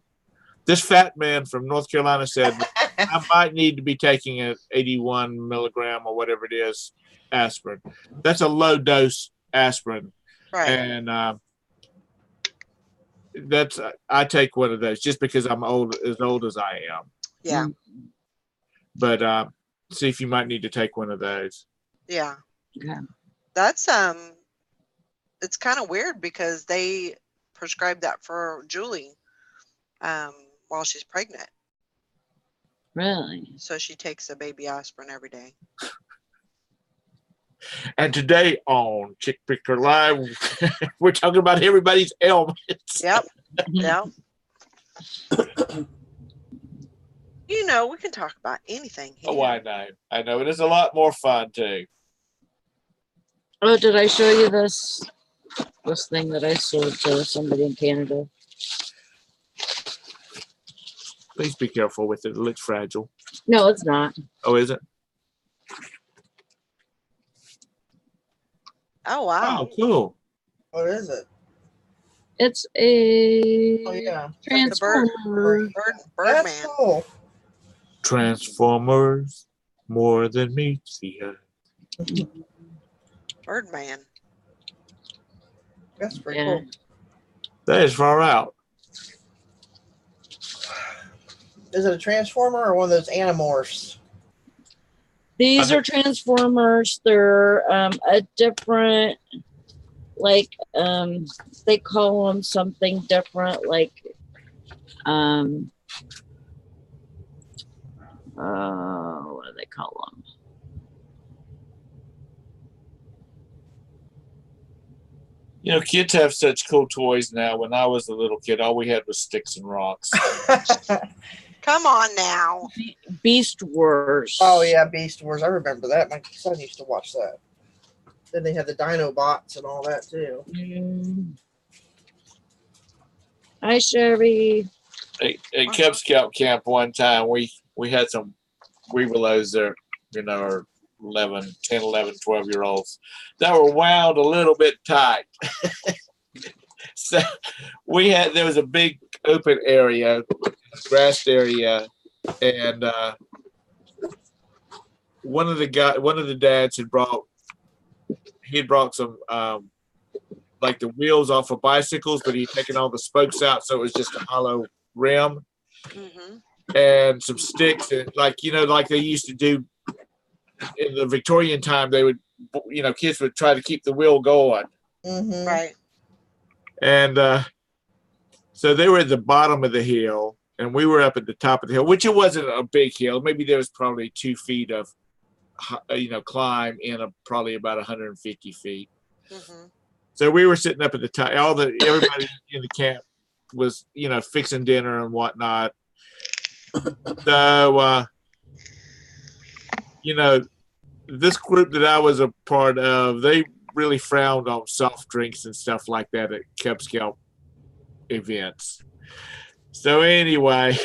this fat man from North Carolina said, I might need to be taking an 81 milligram or whatever it is aspirin. That's a low dose aspirin. Right. And I take one of those just because I'm as old as I am. Yeah. But see if you might need to take one of those. Yeah. Yeah. That's it's kind of weird because they prescribed that for Julie while she's pregnant. Really? So she takes a baby aspirin every day. And today on Chick Picker Live, we're talking about everybody's ailments. Yep. Yep. You know, we can talk about anything here. Oh, I know. I know. It is a lot more fun, too. Oh, did I show you this thing that I sold to somebody in Canada? Please be careful with it. It looks fragile. No, it's not. Oh, is it? Oh, wow. Oh, cool. What is it? It's a Transformer. That's Birdman. cool. Transformers, more than meets the eye. Birdman. That's pretty cool. That is far out. Is it a transformer or one of those animorphs? These are transformers. They're a different, like, they call them something different, like, what do they call them? You know, kids have such cool toys now. When I was a little kid, all we had was sticks and rocks. Come on now. Beast Wars. Oh, yeah, Beast Wars. I remember that. My son used to watch that. Then they had the Dino Bots and all that, too. Hi, Sherry. At Cub Scout camp one time, we had some Weebelows there, you know, or 10, 11, 12-year-olds that were wound a little bit tight. So there was a big open area, grassed area, and one of the dads had brought some like the wheels off of bicycles, but he'd taken all the spokes out, so it was just a hollow rim. Mm-hmm. And some sticks, and like they used to do in the Victorian time. They would, kids would try to keep the wheel going. Mm-hmm. Right. And so they were at the bottom of the hill, and we were up at the top of the hill, which it wasn't a big hill. Maybe there was probably 2 feet of, climb in probably about 150 feet. Mm-hmm. So we were sitting up at the top. Everybody in the camp was, fixing dinner and whatnot. So, this group that I was a part of, they really frowned on soft drinks and stuff like that at Cub Scout events. So anyway,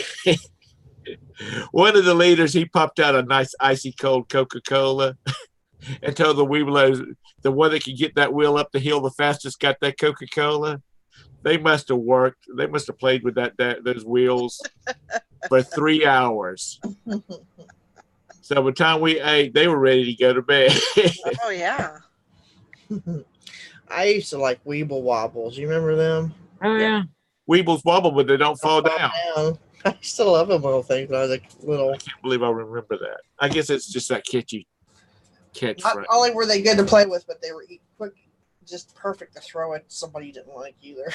one of the leaders, he popped out a nice icy cold Coca-Cola and told the Weebelows, the one that could get that wheel up the hill the fastest got that Coca-Cola. They must have worked. They must have played with those wheels for 3 hours. So by the time we ate, they were ready to go to bed. Oh, yeah. I used to like Weeble Wobbles. You remember them? Oh, yeah. Weebles wobble, but they don't fall down. I still love them little things when I was little. I can't believe I remember that. I guess it's just that catchy catch. Not only were they good to play with, but they were quick, just perfect to throw at somebody you didn't like either.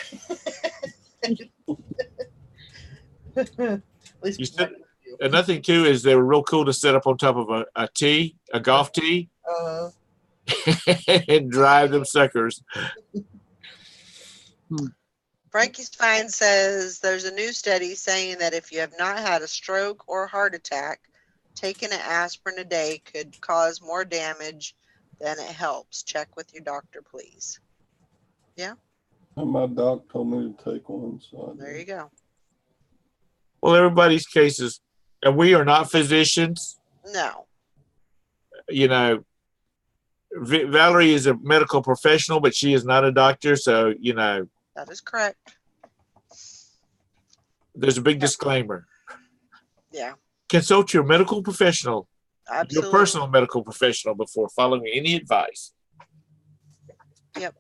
At least another thing too is they were real cool to set up on top of a tee, a golf tee, and drive them suckers. Frankie Stein says there's a new study saying that if you have not had a stroke or heart attack, taking an aspirin a day could cause more damage than it helps. Check with your doctor, please. Yeah. My doc told me to take one. So there you go. Well, everybody's cases, and we are not physicians. No. You know, Valerie is a medical professional, but she is not a doctor. So, you know. That is correct. There's a big disclaimer. Yeah. Consult your medical professional, Absolutely. your personal medical professional before following any advice. Yep.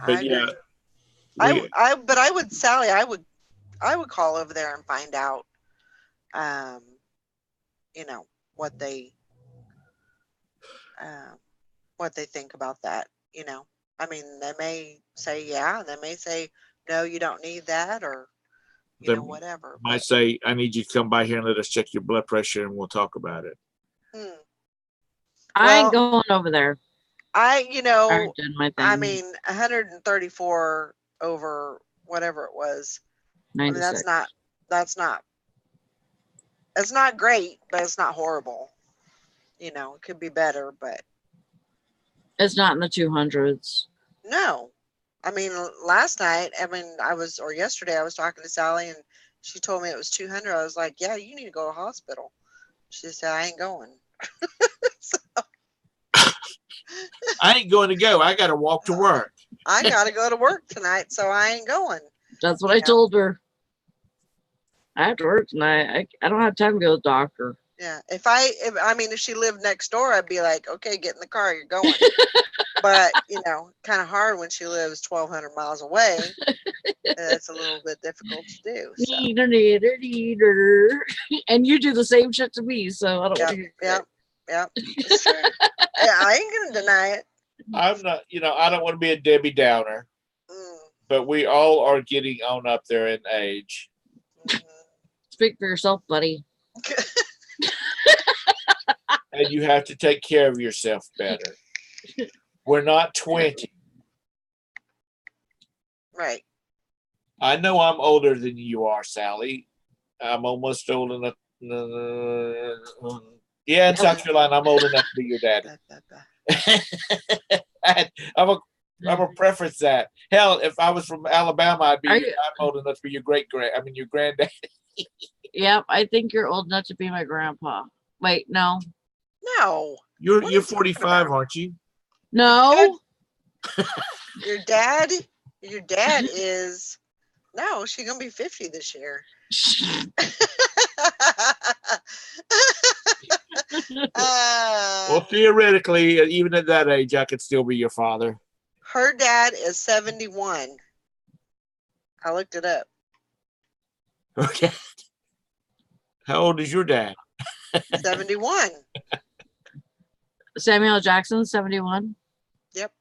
But I agree. But I would, Sally, I would call over there and find out, you know, what they think about that, you know. I mean, they may say, yeah, and they may say, no, you don't need that, or, you know, whatever. Might say, I need you to come by here and let us check your blood pressure and we'll talk about it. I ain't going over there. You know, I mean, 134 over whatever it was. 96. I mean, that's not great, but it's not horrible. You know, it could be better, but it's not in the 200s. No. I mean, last night, yesterday, I was talking to Sally and she told me it was 200. I was like, yeah, you need to go to the hospital. She said, I ain't going. So, I ain't going to go. I got to walk to work. I got to go to work tonight, so I ain't going. That's what I told her. I have to work tonight. I don't have time to go to the doctor. Yeah. If she lived next door, I'd be like, okay, get in the car, you're going. But, you know, kind of hard when she lives 1,200 miles away. It's a little bit difficult to do. So. And you do the same shit to me, so I don't want to hear it. Yep. It's true. Yeah, I ain't going to deny it. I'm not, you know, I don't want to be a Debbie Downer, but we all are getting on up there in age. Speak for yourself, buddy. And you have to take care of yourself better. We're not 20. Right. I know I'm older than you are, Sally. I'm almost old enough. Yeah, in South Carolina, I'm old enough to be your daddy. I'm a preference that. Hell, if I was from Alabama, I'm old enough to be your your granddaddy. Yep, I think you're old enough to be my grandpa. Wait, no. No. You're 45, aren't you? No. Your dad is no, she's gonna be 50 this year. Well, theoretically, even at that age, I could still be your father. Her dad is 71. I looked it up. Okay. How old is your dad? 71. Samuel Jackson, 71. Yep.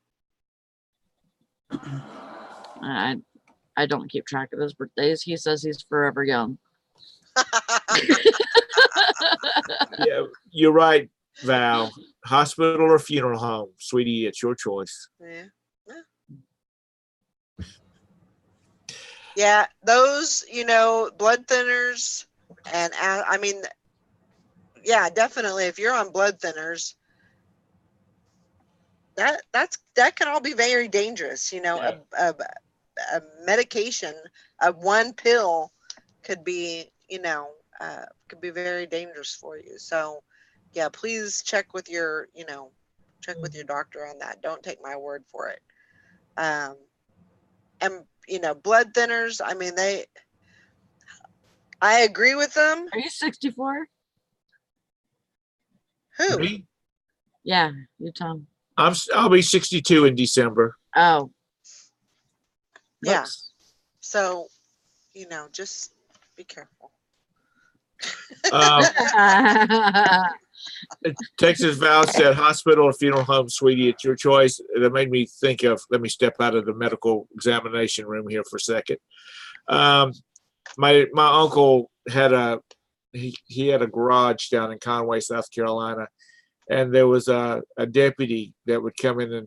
I don't keep track of his birthdays. He says he's forever young. Yeah, you're right, Val. Hospital or funeral home, sweetie, it's your choice. Yeah, those, you know, blood thinners, and I mean, yeah, definitely. If you're on blood thinners, that can all be very dangerous. You know, a medication, one pill could be, you know, could be very dangerous for you. So, yeah, please check with your, you know, doctor on that. Don't take my word for it. And you know, blood thinners, I mean, I agree with them. Are you 64? Who? Me? Yeah, you, Tom. I'll be 62 in December. Oh. Yeah. So, you know, just be careful. Texas Val said, hospital or funeral home, sweetie, it's your choice. That made me think of, let me step out of the medical examination room here for a second. My uncle had he had a garage down in Conway, South Carolina, and there was a deputy that would come in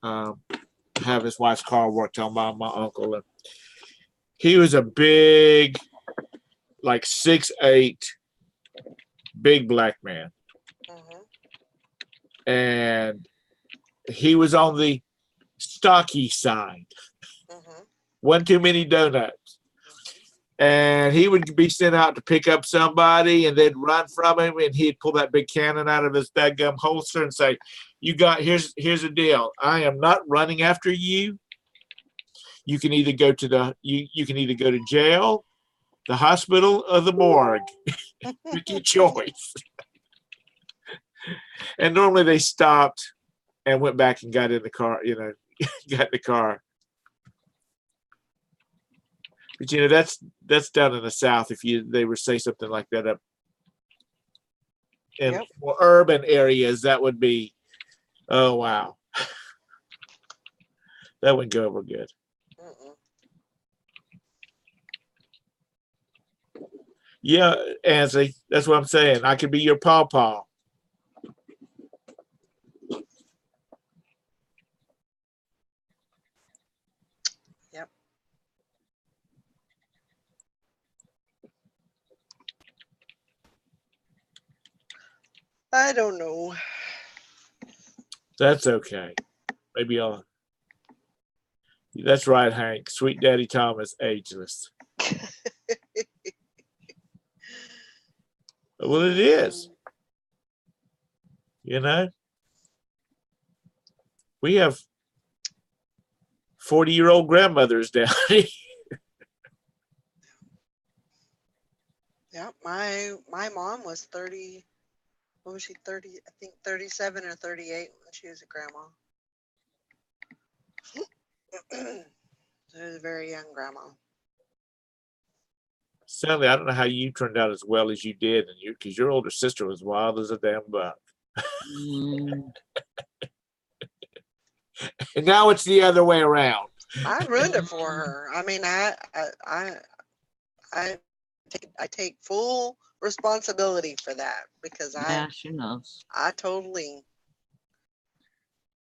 and have his wife's car worked on by my uncle. And he was a big, like 6'8", big black man. And he was on the stocky side. One too many donuts. And he would be sent out to pick up somebody, and they'd run from him, and he'd pull that big cannon out of his dadgum holster and say, here's the deal. I am not running after you. You can either go to you can either go to jail, the hospital, or the morgue. Pick your choice. And normally they stopped and went back and got in the car, got in the car. But that's down in the South. If they would say something like that up in more urban areas, that would be, oh wow, that wouldn't go over good. Yeah, Ansley, that's what I'm saying. I could be your pawpaw. I don't know. That's okay. Maybe that's right, Hank. Sweet Daddy Tom is ageless. Well, it is. We have 40-year-old grandmothers down here. Yeah, my mom was 30. What was she, 30? I think 37 or 38 when she was a grandma. She was a very young grandma. Sadly, I don't know how you turned out as well as you did, because your older sister was wild as a damn buck. And now it's the other way around. I ruined it for her. I mean, I take full responsibility for that, because she knows. I totally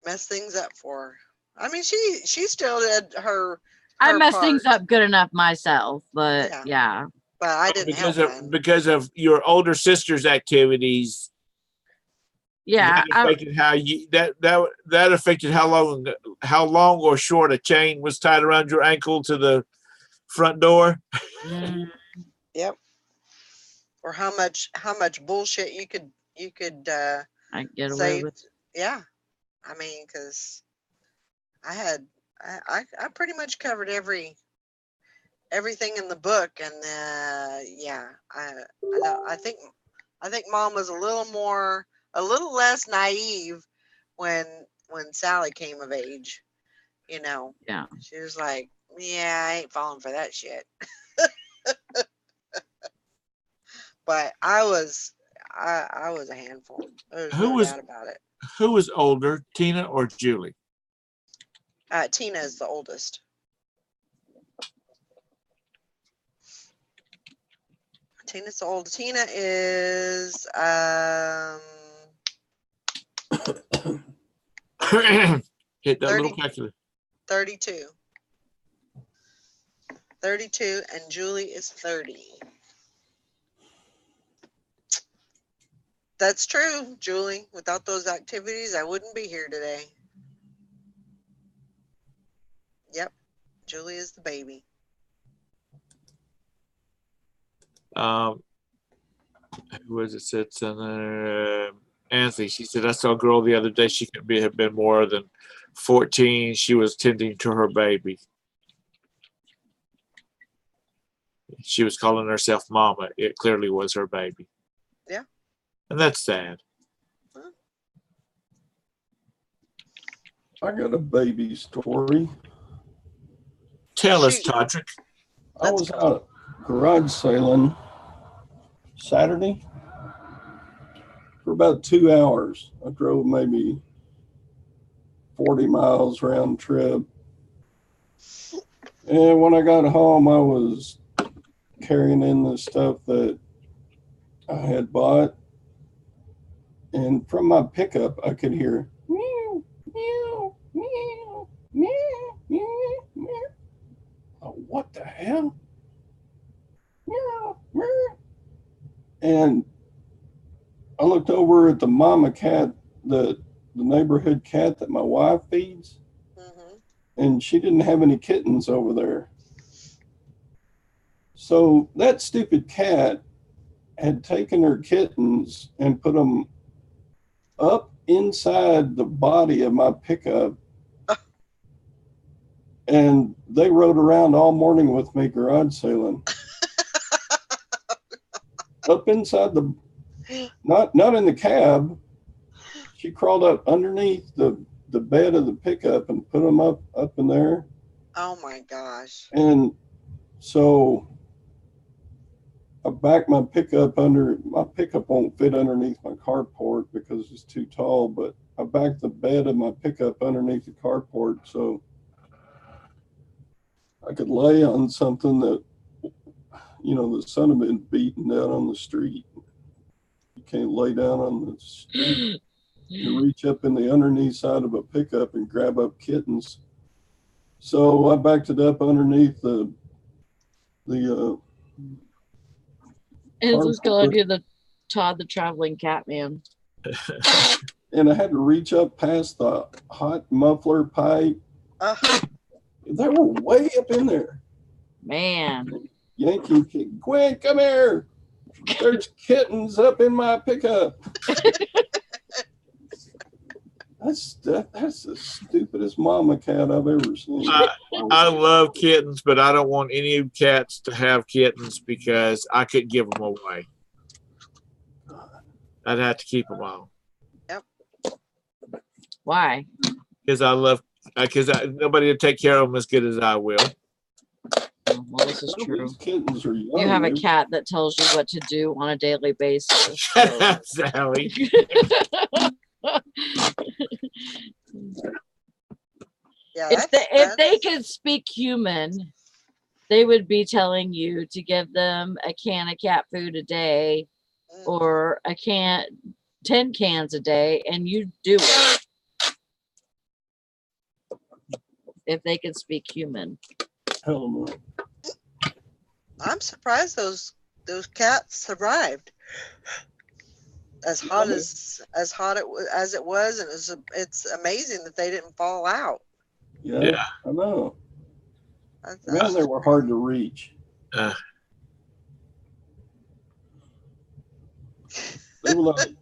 messed things up for her. I mean, she still did her I messed part. things up good enough myself, but yeah. But I didn't because of your older sister's activities. Yeah, that affected how you that affected how long or short a chain was tied around your ankle to the front door. Yep. Or how much bullshit you could I get away with. Yeah, I mean, because I pretty much covered everything in the book, and I think Mom was a little less naive when Sally came of age. Yeah. She was like, yeah, I ain't falling for that shit. But I was a handful. There's no doubt about it. Who was older, Tina or Julie? Tina is the oldest. Tina's the oldest. Tina is hit that little calculator. 32. 32, and Julie is 30. That's true, Julie. Without those activities, I wouldn't be here today. Yep. Julie is the baby. Who was it? Sits in there. Anthony. She said, I saw a girl the other day. She could have been more than 14. She was tending to her baby. She was calling herself Mama. It clearly was her baby. Yeah. And that's sad. I got a baby story. Tell us, Todrick. I was out garage sailing Saturday. for about 2 hours. I drove maybe 40 miles round trip. And when I got home, I was carrying in the stuff that I had bought. And from my pickup, I could hear meow, meow, meow, meow, meow, meow. Oh, what the hell? Meow, meow. And I looked over at the mama cat, the neighborhood cat that my wife feeds, and she didn't have any kittens over there. So that stupid cat had taken her kittens and put them up inside the body of my pickup. And they rode around all morning with me garage sailing. Up inside the, not in the cab. She crawled up underneath the bed of the pickup and put them up in there. Oh my gosh. And so I backed my pickup under, my pickup won't fit underneath my carport because it's too tall, but I backed the bed of my pickup underneath the carport so I could lay on something that, you know, the sun had been beaten down on the street. You can't lay down on the street. You reach up in the underneath side of a pickup and grab up kittens. So I backed it up underneath the It's just gonna do the Todd the Traveling Cat Man. And I had to reach up past the hot muffler pipe. They were way up in there. Man. Yankee kid, Gwen, come here. There's kittens up in my pickup. That's the stupidest mama cat I've ever seen. I love kittens, but I don't want any cats to have kittens because I could give them away. I'd have to keep them all. Yep. Why? Because nobody will take care of them as good as I will. Well, this is true. These kittens are young. You have a cat that tells you what to do on a daily basis. Shut up, Sally. Yeah, if they could speak human, they would be telling you to give them a can of cat food a day or 10 cans a day, and you do it. If they could speak human. Hell no. I'm surprised those cats survived. As hot as it was, and it's amazing that they didn't fall out. Yeah. I know. Man, they were hard to reach. They were like,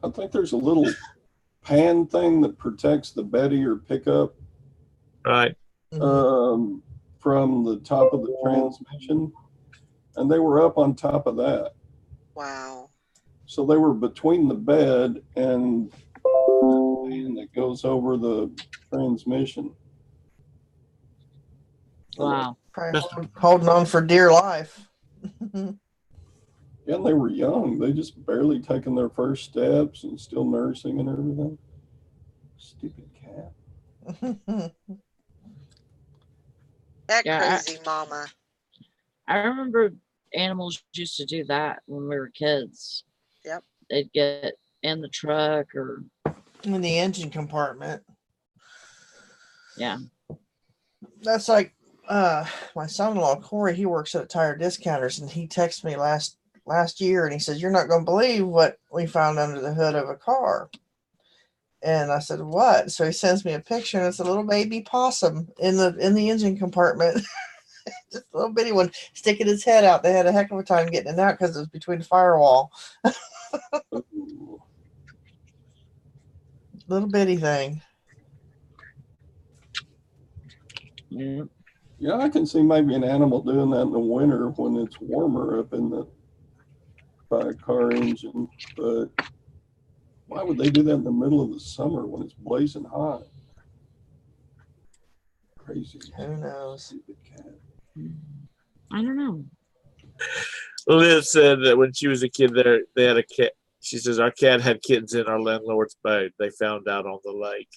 I think there's a little pan thing that protects the bed of your pickup. Right. From the top of the transmission. And they were up on top of that. Wow. So they were between the bed and the fan that goes over the transmission. Wow. Probably holding on for dear life. Yeah, and they were young. They just barely taken their first steps and still nursing and everything. Stupid cat. That crazy mama. I remember animals used to do that when we were kids. Yep. They'd get in the truck or in the engine compartment. Yeah. That's like my son-in-law Corey. He works at Tire Discounters, and he texted me last year, and he says, "You're not going to believe what we found under the hood of a car." And I said, "What?" So he sends me a picture, and it's a little baby possum in the engine compartment. Just a little bitty one sticking its head out. They had a heck of a time getting it out because it was between the firewall. Little bitty thing. Yeah. Yeah, I can see maybe an animal doing that in the winter when it's warmer up in by a car engine. But why would they do that in the middle of the summer when it's blazing hot? Crazy. Who knows? Stupid cat. I don't know. Liz said that when she was a kid, they had a cat. She says our cat had kittens in our landlord's boat. They found out on the lake.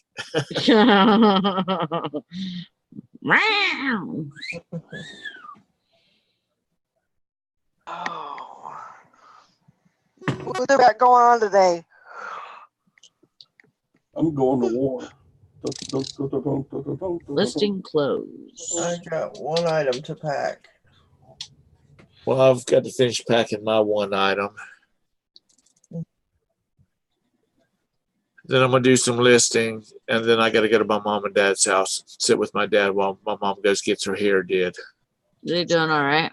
Oh, what's that going on today? I'm going to war. Listing closed. I got one item to pack. Well, I've got to finish packing my one item. Then I'm going to do some listing, and then I got to go to my mom and dad's house, sit with my dad while my mom goes gets her hair did. They doing all right?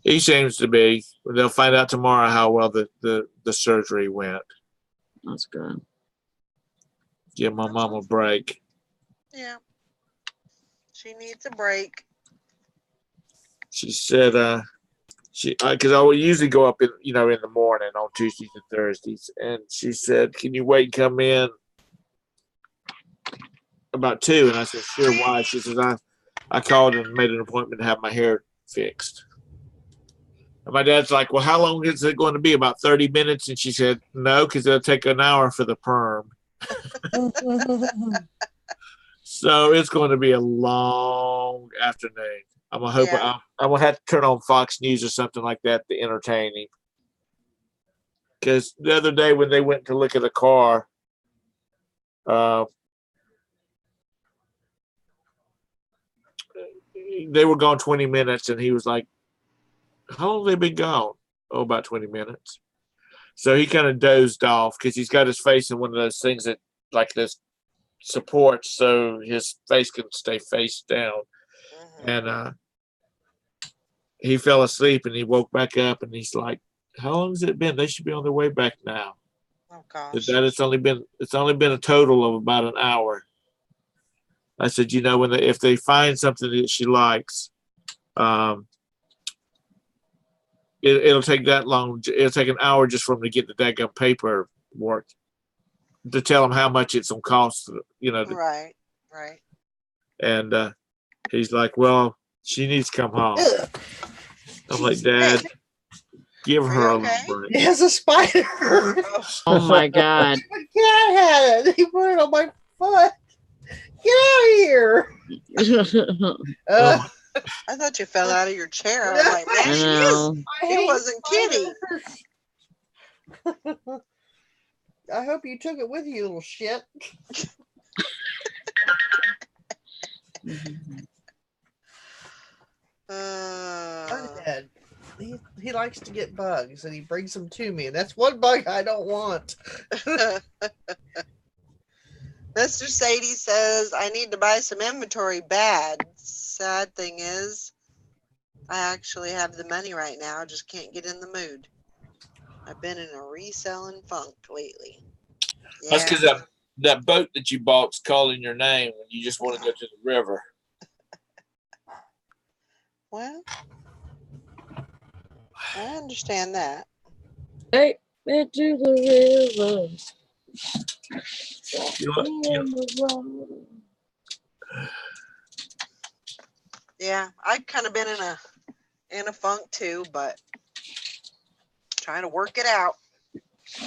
He seems to be. They'll find out tomorrow how well the surgery went. That's good. Give my mom a break. Yeah. She needs a break. She said, because I will usually go up in the morning on Tuesdays and Thursdays, and she said, "Can you wait and come in about 2?" And I said, "Sure." Why? She says, "I called and made an appointment to have my hair fixed." And my dad's like, "Well, how long is it going to be? About 30 minutes?" And she said, "No, because it'll take an hour for the perm." So it's going to be a long afternoon. I'm gonna have to turn on Fox News or something like that to entertain him. Because the other day when they went to look at a car, they were gone 20 minutes, and he was like, "How long have they been gone?" "Oh, about 20 minutes." So he kind of dozed off because he's got his face in one of those things that like this supports so his face can stay face down. And he fell asleep, and he woke back up, and he's like, "How long has it been? They should be on their way back now." Oh gosh. That it's only been a total of about an hour. I said, if they find something that she likes, it'll take that long. It'll take an hour just for them to get the daggum paperwork to tell them how much it's gonna cost. Right. And he's like, "Well, she needs to come home." I'm like, "Dad, give her a little break." It has a spider. Oh my God. My cat had it. He put it on my foot. Get out of here. I thought you fell out of your chair. I was like, man, she wasn't kidding. I hope you took it with you, little shit. Dad, he likes to get bugs, and he brings them to me, and that's one bug I don't want. Mr. Sadie says, "I need to buy some inventory bad. Sad thing is, I actually have the money right now. I just can't get in the mood. I've been in a reselling funk lately." Yeah. That's because that boat that you bought's calling your name when you just want to go to the river. Well, I understand that. Take me to the river. Yeah, I've kind of been in a funk too, but trying to work it out.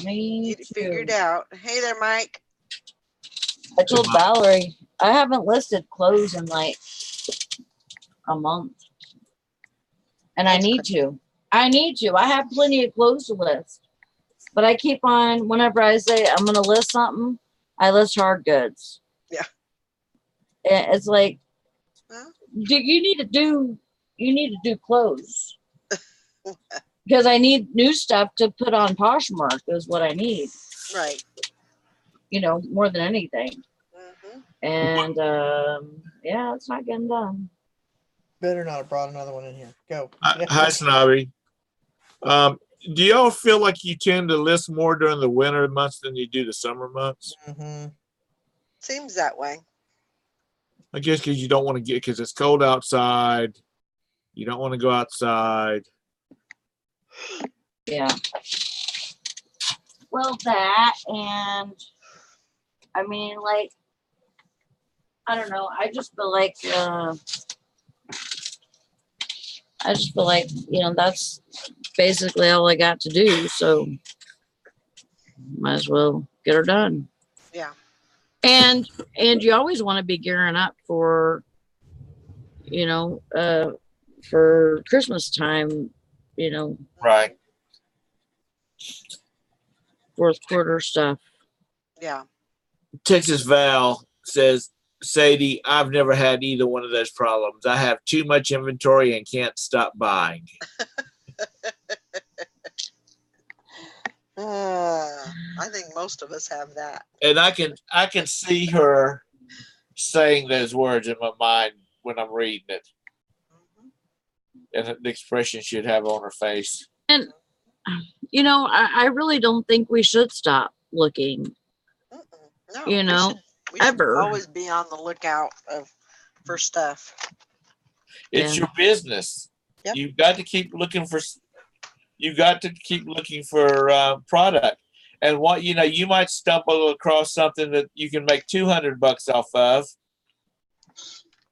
Get it figured out. Hey there, Mike. I told Valerie I haven't listed clothes in like a month, and I need to. I have plenty of clothes to list, but I keep on, whenever I say I'm going to list something, I list hard goods. Yeah. It's like, you need to do clothes because I need new stuff to put on Poshmark is what I need. Right. More than anything. And yeah, it's not getting done. Better not have brought another one in here. Go. Hi, Snobby. Do y'all feel like you tend to list more during the winter months than you do the summer months? Seems that way. I guess because you don't want to because it's cold outside. You don't want to go outside. Yeah. Well, that, and I mean, like, I don't know. I just feel like, I I just feel like, that's basically all I got to do. So might as well get her done. Yeah. And you always want to be gearing up for, for Christmas time, Right. fourth quarter stuff. Yeah. Texas Val says, Sadie, I've never had either one of those problems. I have too much inventory and can't stop buying. I think most of us have that. And I can see her saying those words in my mind when I'm reading it. And the expression she'd have on her face. And I really don't think we should stop looking. No, we should ever always be on the lookout for stuff. It's your business. Yep. You've got to keep looking for product. And what you might stumble across something that you can make $200 off of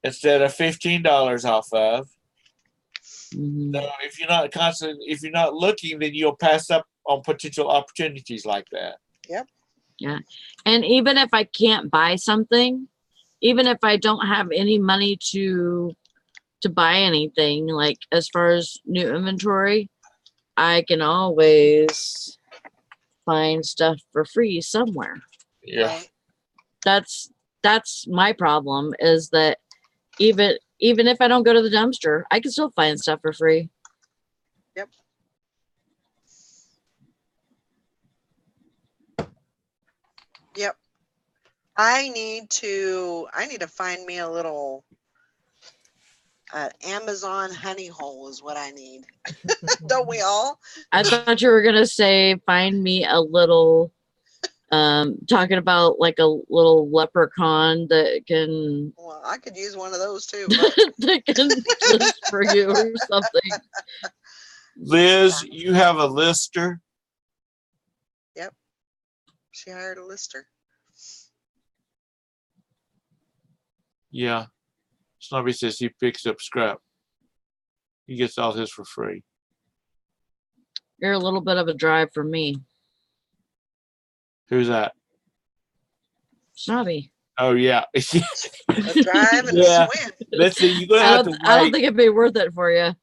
instead of $15 off of. Mm-hmm. So if you're not looking, then you'll pass up on potential opportunities like that. Yep. Yeah. And even if I can't buy something, even if I don't have any money to buy anything, like as far as new inventory, I can always find stuff for free somewhere. Yeah. Right. That's my problem, is that even if I don't go to the dumpster, I can still find stuff for free. Yep. Yep. I need to find me a little Amazon honey hole is what I need. Don't we all? I thought you were gonna say find me a little talking about like a little leprechaun that can. Well, I could use one of those too. That can just for you or something. Liz, you have a lister? Yep. She hired a lister. Yeah. Snobby says he picks up scrap. He gets all his for free. You're a little bit of a drive for me. Who's that? Snobby. Oh yeah. A drive and a swim. Let's see. You're gonna have to wait. I don't think it'd be worth it for you.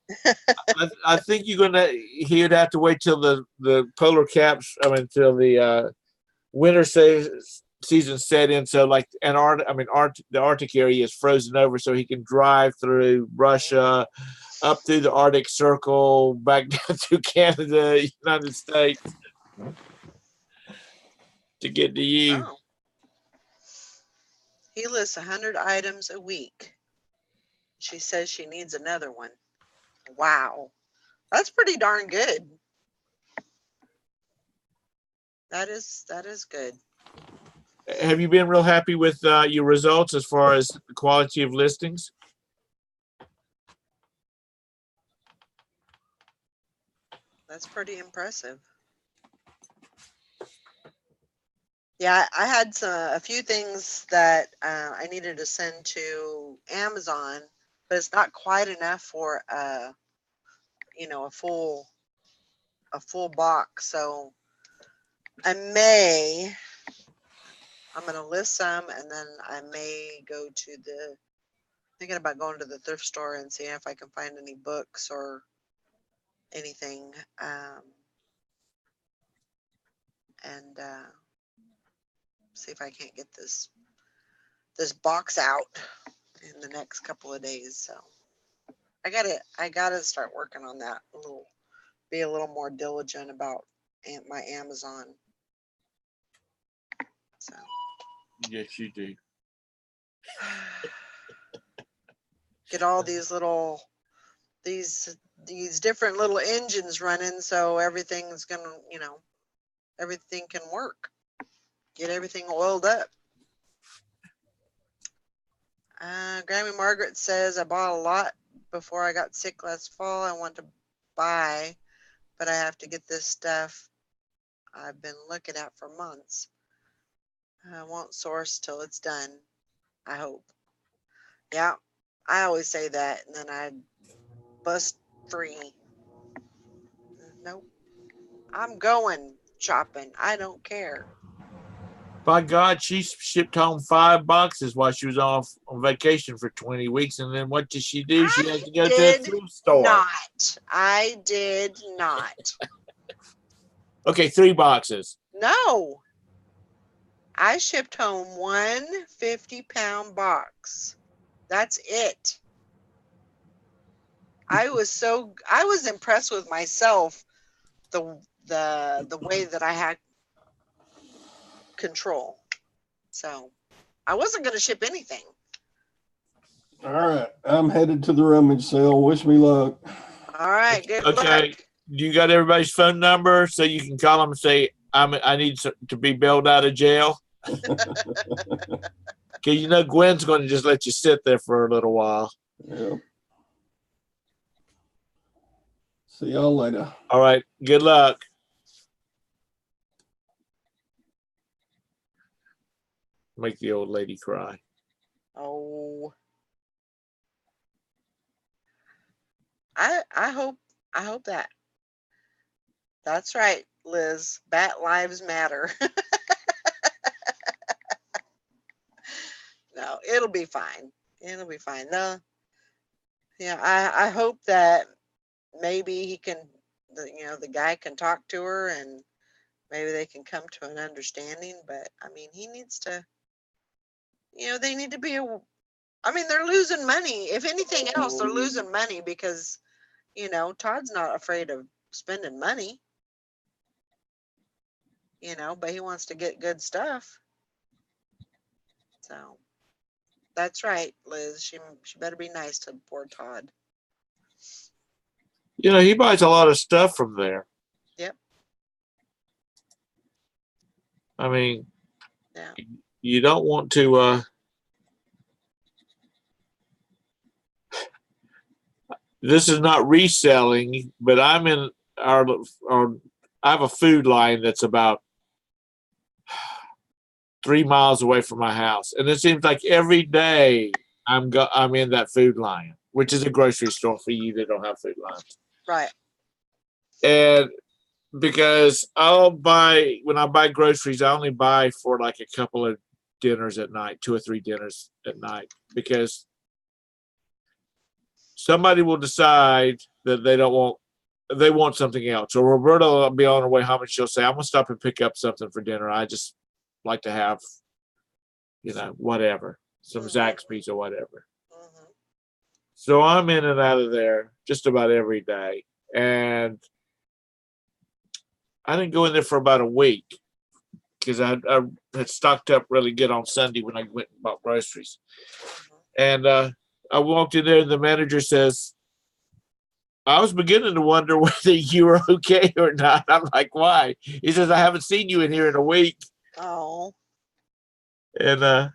I think he'd have to wait till the polar caps. Till the winter season set in. So like the Arctic area is frozen over, so he can drive through Russia, up through the Arctic Circle, back down to Canada, United States, to get to you. Oh. He lists 100 items a week. She says she needs another one. Wow. That's pretty darn good. That is good. Have you been real happy with your results as far as the quality of listings? That's pretty impressive. Yeah, I had a few things that I needed to send to Amazon, but it's not quite enough for a full box. So I'm going to list some, and then I may go to thinking about going to the thrift store and seeing if I can find any books or anything, and see if I can't get this box out in the next couple of days. So I gotta start working on that be a little more diligent about my Amazon. So yes, you do. Get all these different little engines running, so everything's gonna everything can work. Get everything oiled up. Grammy Margaret says, I bought a lot before I got sick last fall. I want to buy, but I have to get this stuff I've been looking at for months. I won't source till it's done, I hope. Yeah, I always say that, and then I bust free. Nope. I'm going shopping. I don't care. By God, she shipped home 5 boxes while she was off on vacation for 20 weeks. And then what did she do? She had to go to a thrift store. I did not. Okay, 3 boxes. No. I shipped home 1 50-pound box. That's it. I was impressed with myself, the way that I had control. So I wasn't going to ship anything. All right, I'm headed to the rummage sale. Wish me luck. All right, good luck. You got everybody's phone number so you can call them and say I need to be bailed out of jail. Because you know Gwen's going to just let you sit there for a little while. Yeah. See y'all later. All right. Good luck. Make the old lady cry. Oh. I hope that. That's right, Liz. Bat lives matter. No, it'll be fine. It'll be fine. No. Yeah, I hope that maybe he can, the guy can talk to her and maybe they can come to an understanding. But I mean, he needs to, they need to be they're losing money. If anything else, they're losing money because, Todd's not afraid of spending money, but he wants to get good stuff. So that's right, Liz. She better be nice to poor Todd. He buys a lot of stuff from there. Yep. I mean, yeah. You don't want to this is not reselling, but I'm in I have a food line that's about 3 miles away from my house, and it seems like every day I'm in that food line, which is a grocery store for you that don't have food lines. Right. And because when I buy groceries, I only buy for like a couple of dinners at night, 2 or 3 dinners at night, because somebody will decide that they want something else. Or Roberta will be on her way home and she'll say, I'm going to stop and pick up something for dinner. I just like to have, whatever, some Zaxby's or whatever. Mm-hmm. So I'm in and out of there just about every day. And I didn't go in there for about a week because I had stocked up really good on Sunday when I went and bought groceries. And I walked in there and the manager says, I was beginning to wonder whether you were okay or not. I'm like, why? He says, I haven't seen you in here in a week. Oh. And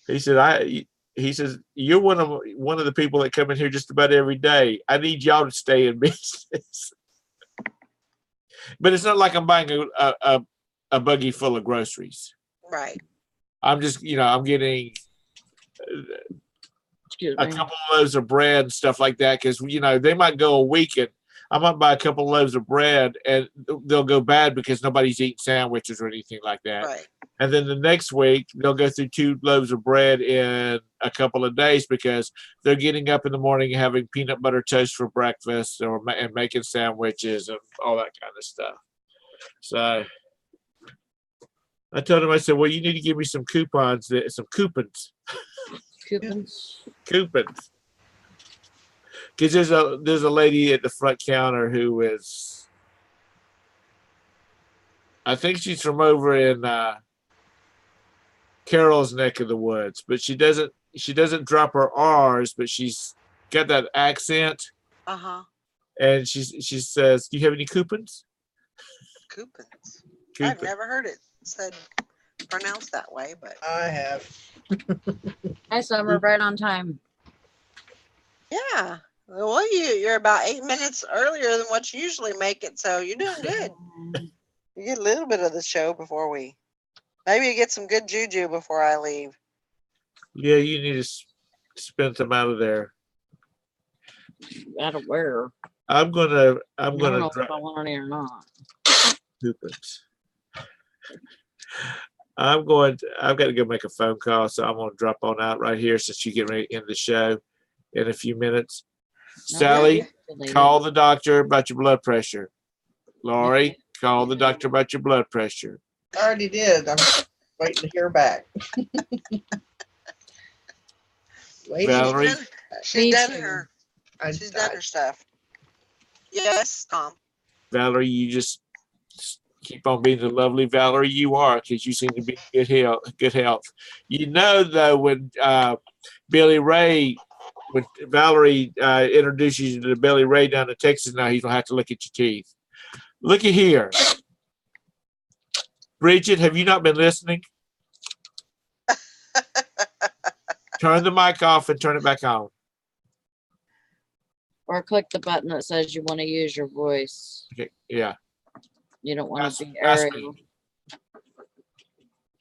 he says, you're one of the people that come in here just about every day. I need y'all to stay in business. But it's not like I'm buying a buggy full of groceries. Right. I'm just, I'm getting a couple of loaves of bread and stuff like that because, they might go a week and I might buy a couple of loaves of bread and they'll go bad because nobody's eating sandwiches or anything like that. Right. And then the next week, they'll go through 2 loaves of bread in a couple of days because they're getting up in the morning and having peanut butter toast for breakfast and making sandwiches and all that kind of stuff. So I told him, I said, well, you need to give me some coupons, some coupons. Coupons. Because there's a lady at the front counter who is, I think she's from over in Carol's neck of the woods, but she doesn't drop her R's, but she's got that accent. Uh-huh. And she says, do you have any coupons? Coupons. I've never heard it said pronounced that way, but I have. Hi, Summer, right on time. Yeah. Well, you're about 8 minutes earlier than what you usually make it, so you're doing good. You get a little bit of the show before maybe you get some good juju before I leave. Yeah, you need to spend some out of there. Out of where? I'm gonna I don't know if I want it or not. Coupons. I've got to go make a phone call, so I'm gonna drop on out right here since you get ready to end the show in a few minutes. No, Sally, call the doctor about your blood pressure. Lori, call the doctor about your blood pressure. I already did. I'm waiting to hear back. Valerie, she's done her stuff. Yes, Tom. Valerie, you just keep on being the lovely Valerie you are, because you seem to be in good health. You know, though, when Billy Ray, when Valerie introduces you to Billy Ray down in Texas, now he's gonna have to look at your teeth. Look at here, Bridget. Have you not been listening? Turn the mic off and turn it back on. Or click the button that says you want to use your voice. Okay, yeah. You don't want to be Ariel.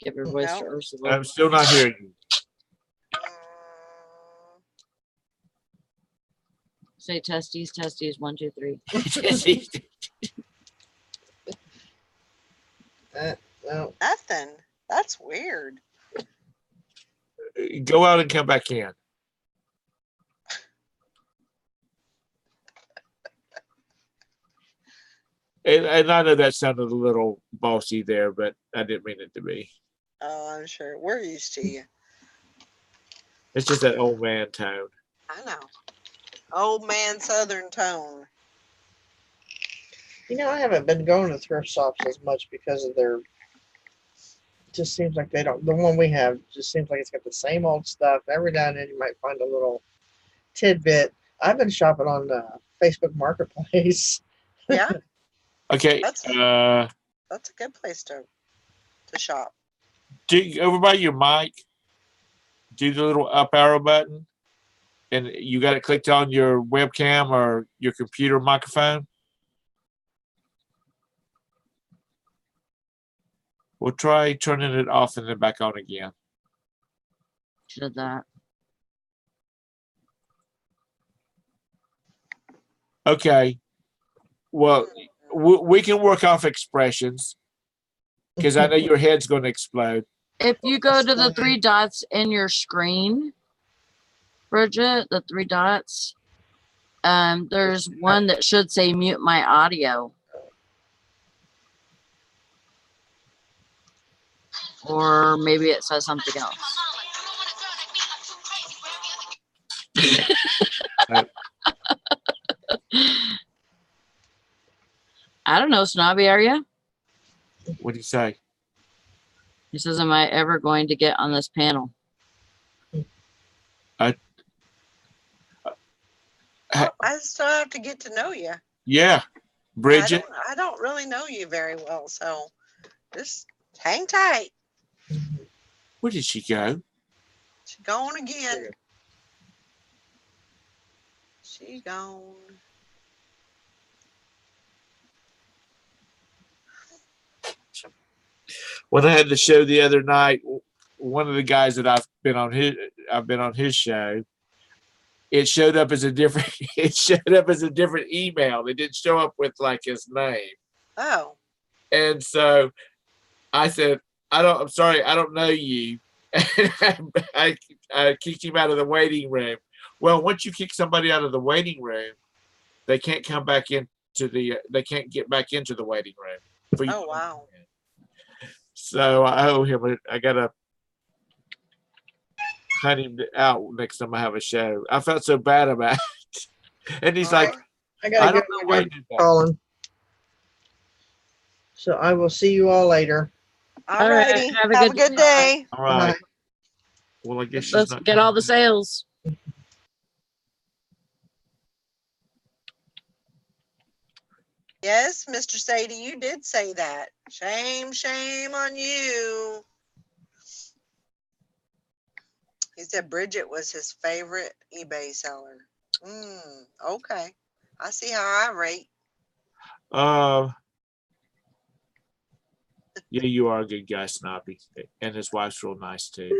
Give your voice to Ursula. I'm still not hearing you. Say testes, 1, 2, 3. No. Nothing. That's weird. Go out and come back in. And I know that sounded a little bossy there, but I didn't mean it to be. Oh, I'm sure. We're used to you. It's just that old man tone. I know. Old man Southern tone. You know, I haven't been going to thrift shops as much because of their. Just seems like they don't. The one we have just seems like it's got the same old stuff. Every now and then you might find a little tidbit. I've been shopping on Facebook Marketplace. Yeah. Okay. That's a good place to shop. Over by your mic, do the little up arrow button, and you got it clicked on your webcam or your computer microphone. We'll try turning it off and then back on again. Did that. Okay. Well, we can work off expressions because I know your head's going to explode. If you go to the 3 dots in your screen, Bridget, the 3 dots, there's one that should say mute my audio. Or maybe it says something else. I don't know, Snobby, are you? What do you say? He says, am I ever going to get on this panel? I still have to get to know you. Yeah. Bridget? I don't really know you very well, so just hang tight. Where did she go? She's gone again. She's gone. When I had the show the other night, one of the guys that I've been on his show, it showed up as a different email. It didn't show up with like his name. Oh. And so I said, I'm sorry, I don't know you. And I kicked him out of the waiting room. Well, once you kick somebody out of the waiting room, they can't get back into the waiting room. Oh, wow. So I owe him. I gotta hunt him out next time I have a show. I felt so bad about it. And he's like, I don't know why I did that. Colin. So I will see you all later. All righty. Have a good day. All right. Well, I guess let's get all the sales. Yes, Mr. Sadie, you did say that. Shame on you. He said Bridget was his favorite eBay seller. Okay. I see how I rate. Yeah, you are a good guy, Snobby. And his wife's real nice too.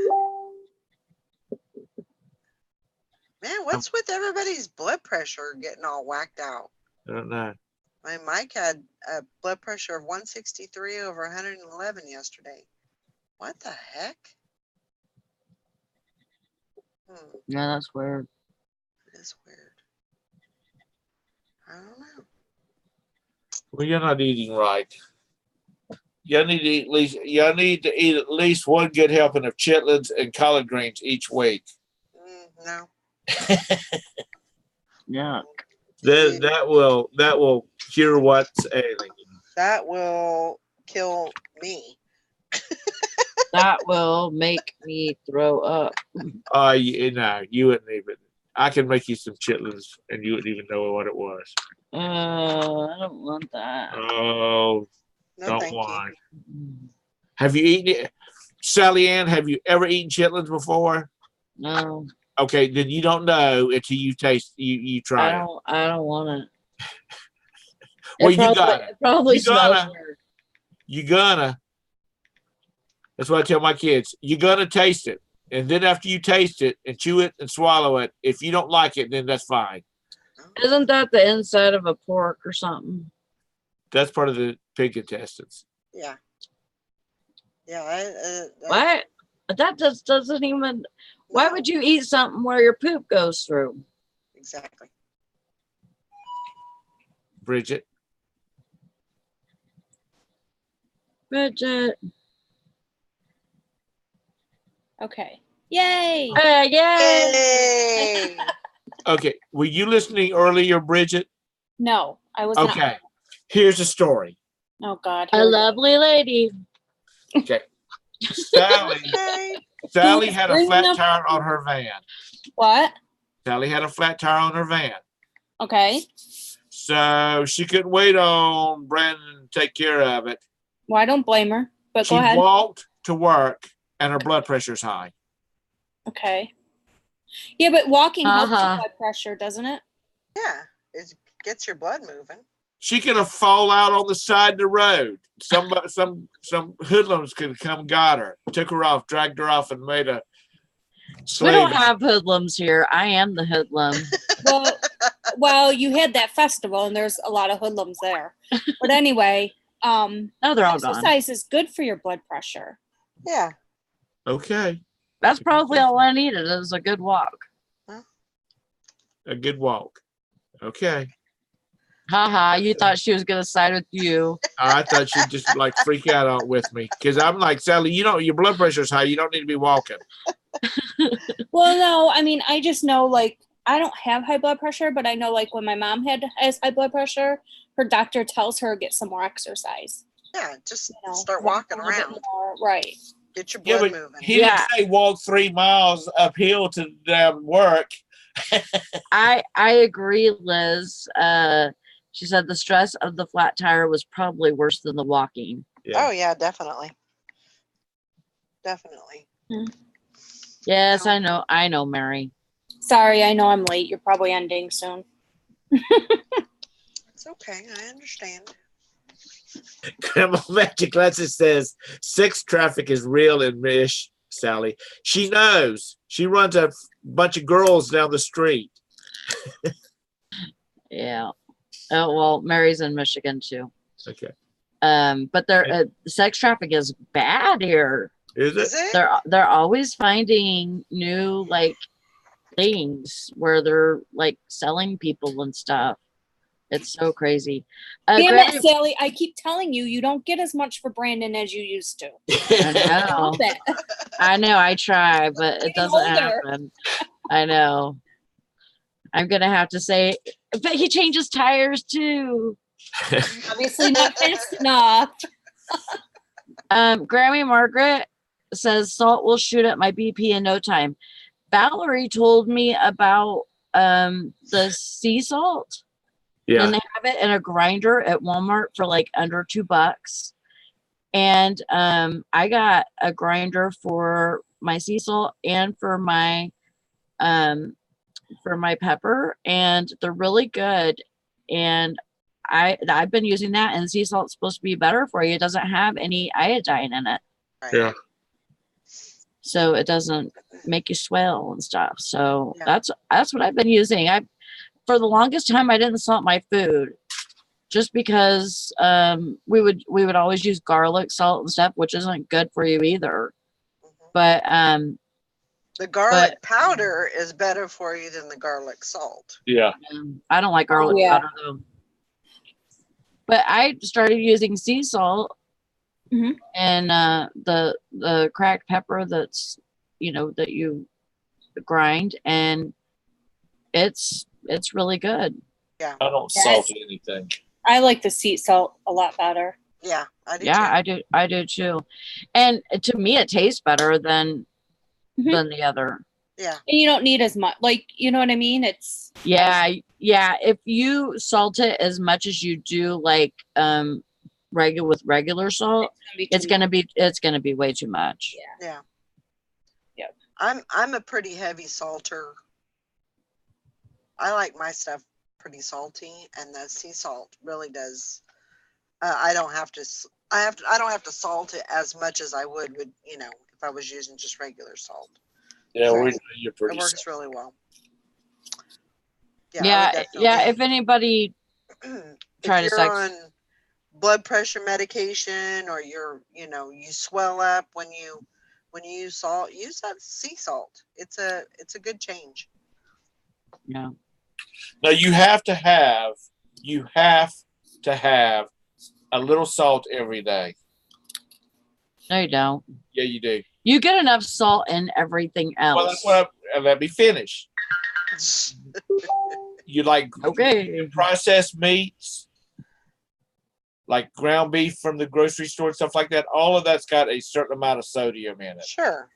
Man, what's with everybody's blood pressure getting all whacked out? I don't know. My Mike had a blood pressure of 163 over 111 yesterday. What the heck? Yeah, that's weird. It is weird. I don't know. Well, you're not eating right. You need to eat at least one good helping of chitlins and collard greens each week. No. Yeah. That will cure what's ailing you. That will kill me. That will make me throw up. You wouldn't even. I can make you some chitlins and you wouldn't even know what it was. I don't want that. Oh, no, don't want. Have you eaten it? Sally Ann, have you ever eaten chitlins before? No. Okay, then you don't know until you taste you try it. I don't want it. Well, you got it. It probably smells weird. You gonna. That's what I tell my kids. You're gonna taste it. And then after you taste it and chew it and swallow it, if you don't like it, then that's fine. Isn't that the inside of a pork or something? That's part of the pig intestines. Yeah. Yeah. What? That just doesn't even. Why would you eat something where your poop goes through? Exactly. Bridget. Okay. Yay! Yay! Okay. Were you listening earlier, Bridget? No, I was not. Okay. Here's a story. Oh, God. A lovely lady. Okay. Sally had a flat tire on her van. What? Sally had a flat tire on her van. Okay. So she couldn't wait on Brandon to take care of it. Well, I don't blame her, but she go ahead. She walked to work and her blood pressure's high. Okay. Yeah, but walking helps your blood pressure, doesn't it? Yeah, it gets your blood moving. She could have fallen out on the side of the road. Some hoodlums could have come, got her, took her off, dragged her off, and made a slave. We don't have hoodlums here. I am the hoodlum. Well, you had that festival, and there's a lot of hoodlums there. But anyway, no, they're all gone. Exercise is good for your blood pressure. Yeah. Okay. That's probably all I needed is a good walk. A good walk. Okay. Haha, you thought she was going to side with you. I thought she'd just like freak out with me. Because I'm like, Sally, your blood pressure's high. You don't need to be walking. Well, no, I mean, I just know, like, I don't have high blood pressure, but I know, like, when my mom has high blood pressure, her doctor tells her get some more exercise. Yeah, just start walking around. Right. Get your blood moving. He didn't say walk 3 miles uphill to work. I agree, Liz. She said the stress of the flat tire was probably worse than the walking. Yeah. Oh, yeah, definitely. Definitely. Yes, I know, Mary. Sorry, I know I'm late. You're probably ending soon. It's okay. I understand. Grandma Magic Glasses says sex traffic is real in Mish, Sally. She knows. She runs a bunch of girls down the street. Yeah. Oh, well, Mary's in Michigan too. Okay. But sex traffic is bad here. Is it? They're always finding new like things where they're like selling people and stuff. It's so crazy. Damn it, Sally! I keep telling you, you don't get as much for Brandon as you used to. I know. I know. I try, but it doesn't happen. I know. I'm gonna have to say, but he changes tires too. Obviously not fast enough. Grammy Margaret says salt will shoot up my BP in no time. Valerie told me about the sea salt. Yeah. And they have it in a grinder at Walmart for like under $2. And I got a grinder for my sea salt and for my pepper, and they're really good. And I've been using that, and sea salt's supposed to be better for you. It doesn't have any iodine in it. Yeah. so it doesn't make you swell and stuff. So Yeah. that's what I've been using. For the longest time I didn't salt my food just because we would always use garlic salt and stuff, which isn't good for you either. But the garlic powder is better for you than the garlic salt. Yeah. I don't like garlic powder though. But I started using sea salt and the cracked pepper that's that you grind, and it's really good. Yeah. I don't salt anything. I like the sea salt a lot better. Yeah, I do. Yeah, too. I do too. And to me, it tastes better than the other. Yeah. And you don't need as much, like, you know what I mean? It's yeah. If you salt it as much as you do like regular salt, it's gonna be way too much. Yeah. Yep. I'm a pretty heavy salter. I like my stuff pretty salty, and the sea salt really does. I don't have to salt it as much as I would if I was using just regular salt. Yeah, So you're pretty. It works really well. Yeah. If anybody if you're on blood pressure medication, or you swell up when you use salt, use that sea salt. It's a good change. Yeah. Now you have to have a little salt every day. No, you don't. Yeah, you do. You get enough salt in everything else. Well, that's what let me finish. You like processed meats, like ground beef from the grocery store and stuff like that. All of that's got a certain amount of sodium in it.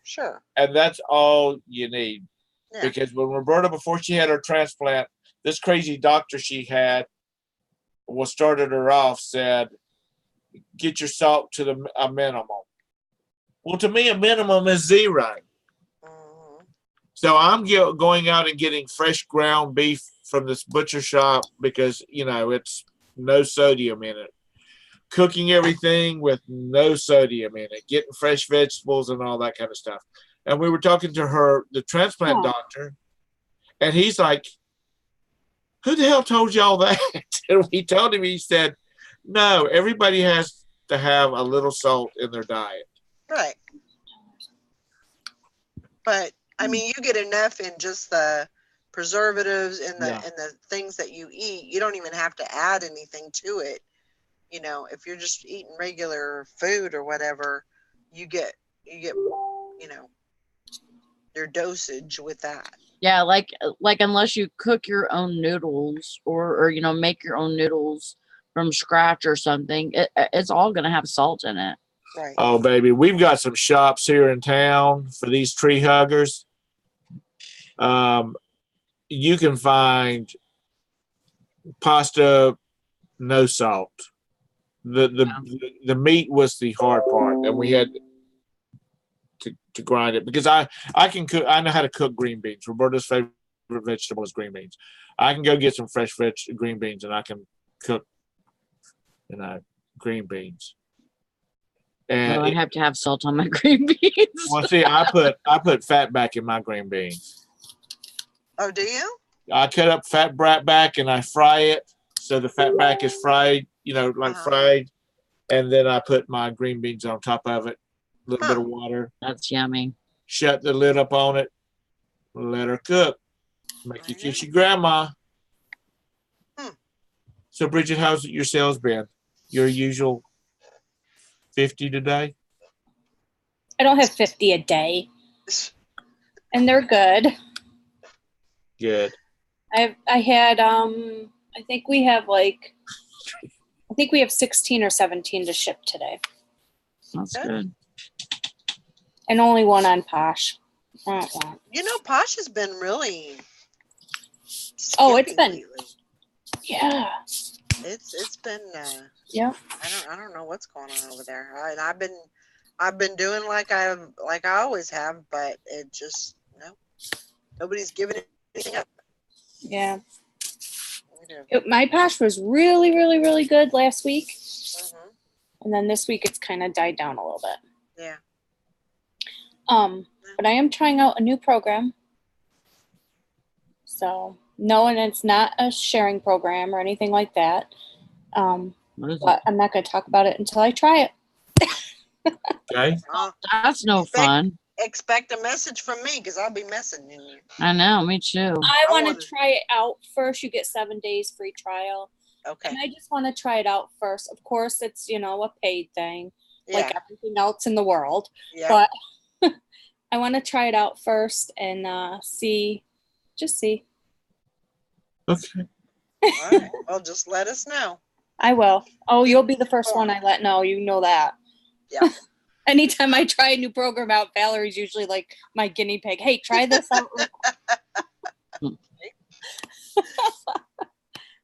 Sure. And that's all you need. Yeah. Because when Roberta, before she had her transplant, this crazy doctor she had, started her off, said, get your salt to a minimum. Well, to me, a minimum is 0. So I'm going out and getting fresh ground beef from this butcher shop because, it's no sodium in it. Cooking everything with no sodium in it. Getting fresh vegetables and all that kind of stuff. And we were talking to the transplant doctor, and he's like, who the hell told you all that? And we told him, he said, no, everybody has to have a little salt in their diet. Right. But I mean, you get enough in just the preservatives and the things that you eat. You don't even have to add anything to it. If you're just eating regular food or whatever, you get your dosage with that. Yeah, like unless you cook your own noodles or make your own noodles from scratch or something, it's all gonna have salt in it. Right. Oh, baby, we've got some shops here in town for these tree huggers. You can find pasta, no salt. The meat was the hard part, and we had to grind it because I can cook. I know how to cook green beans. Roberta's favorite vegetable is green beans. I can go get some fresh green beans, and I can cook, green beans. And I have to have salt on my green beans. Well, see, I put fat back in my green beans. Oh, do you? I cut up fat back and I fry it so the fat back is fried, fried, and then I put my green beans on top of it. A little bit of water. That's yummy. Shut the lid up on it. Let her cook. Make you kiss your grandma. So, Bridget, how's your sales been? Your usual 50 today? I don't have 50 a day. And they're good. Good. I had I think we have 16 or 17 to ship today. That's good. And only one on Posh. Posh has been really it's been lately. Yeah. It's been yeah. I don't know what's going on over there. I've been doing like I always have, but it just nobody's giving it anything up. Yeah. My Posh was really, really, really good last week. And then this week it's kind of died down a little bit. Yeah. But I am trying out a new program. So no, and it's not a sharing program or anything like that. But I'm not going to talk about it until I try it. Okay. That's no fun. Expect a message from me because I'll be messaging you. I know, me too. I want to try it out first. You get 7 days free trial. Okay. And I just want to try it out first. Of course, it's, a paid thing, like everything else in the world. Yeah. But I want to try it out first and see. Okay. All right. Well, just let us know. I will. Oh, you'll be the first one I let know. You know that. Yeah. Anytime I try a new program out, Valerie's usually like my guinea pig. Hey, try this out.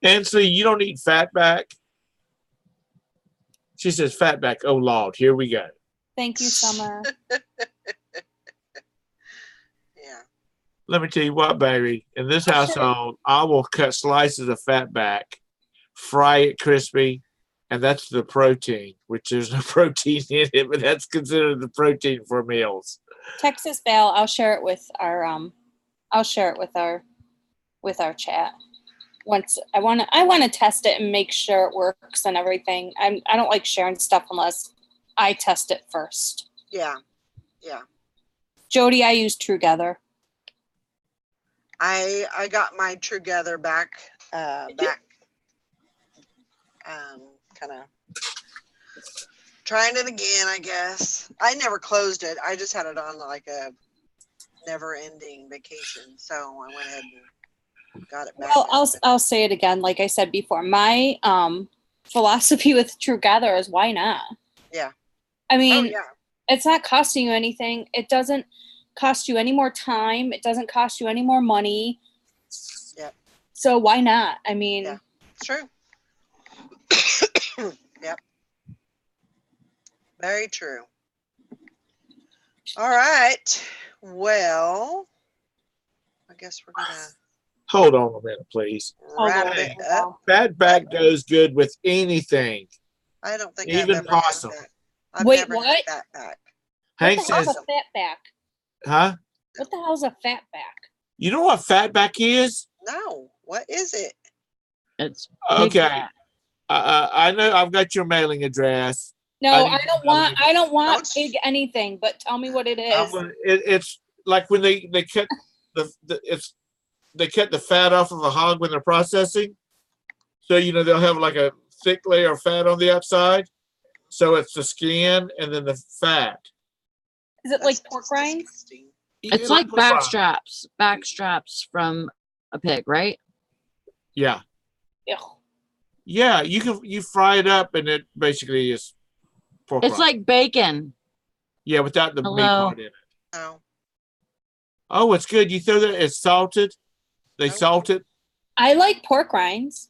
Nancy, you don't eat fatback? She says fatback. Oh, Lord, here we go. Thank you, Summer. Yeah. Let me tell you what, baby. In this household, I will cut slices of fatback, fry it crispy, and that's the protein, which there's no protein in it, but that's considered the protein for meals. Texas Val, I'll share it with our chat. Once I want to test it and make sure it works and everything. I don't like sharing stuff unless I test it first. Yeah. Yeah. Jody, I use Trugether. I got my Trugether back kind of trying it again, I guess. I never closed it. I just had it on like a never-ending vacation. So I went ahead and got it back. Well, I'll say it again. Like I said before, my philosophy with Trugether is why not? Yeah. I mean, it's not costing you anything. It doesn't cost you any more time. It doesn't cost you any more money. Yep. So why not? I mean, yeah, it's true. Yep. Very true. All right. Well, I guess we're gonna hold on a minute, please. Wrap it up. Fatback goes good with anything. I don't think even I've ever possum. had that. I've Wait, never what? had fatback. Hank what the hell's says, a fatback? huh? What the hell's a fatback? You know what fatback is? No. What is it? It's okay. I know I've got your mailing address. No, I don't want pig anything, but tell me what it is. It's like when they cut they cut the fat off of a hog when they're processing. So they'll have like a thick layer of fat on the outside. So it's the skin and then the fat. Is it like pork rinds? It's like backstraps from a pig, right? Yeah. Ew. Yeah, you fry it up and it basically is pork It's rind. like bacon. Yeah, without the meat part in it. No. Oh, it's good. You throw that. It's salted. They salt it. I like pork rinds.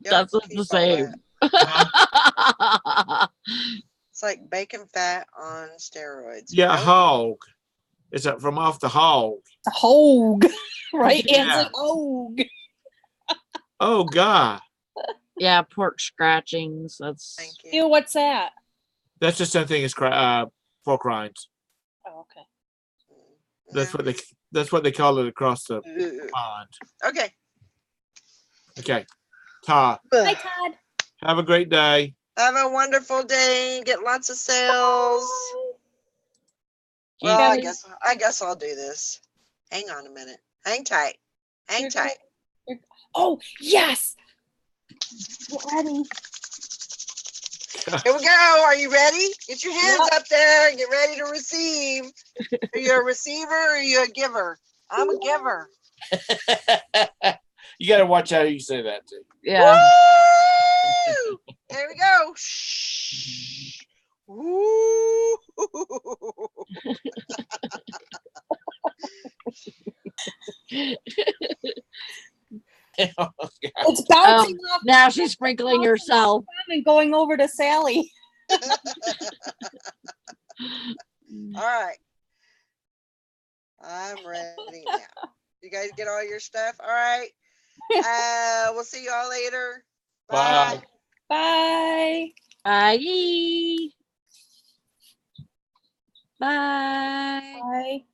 That's the same. It's like bacon fat on steroids. Yeah, a hog. It's from off the hog. A hog, right? Yeah. It's a hog. Oh God. Yeah, pork scratchings. That's. Thank you. Ew, what's that? That's the same thing as pork rinds. Oh, okay. That's what they call it across the pond. Okay. Okay. Todd. Hi, Todd. Have a great day. Have a wonderful day. Get lots of sales. Well, I guess I'll do this. Hang on a minute. Hang tight. Hang tight. Oh, yes. Get ready. Here we go. Are you ready? Get your hands up there and get ready to receive. Are you a receiver or are you a giver? I'm a giver. You got to watch how you say that too. Yeah. Woo! There we go. Shh. Woo! It's bouncing off. Now she's sprinkling herself and going over to Sally. All right. I'm ready now. You guys get all your stuff? All right. We'll see you all later. Bye. Bye. Bye. Bye. Bye.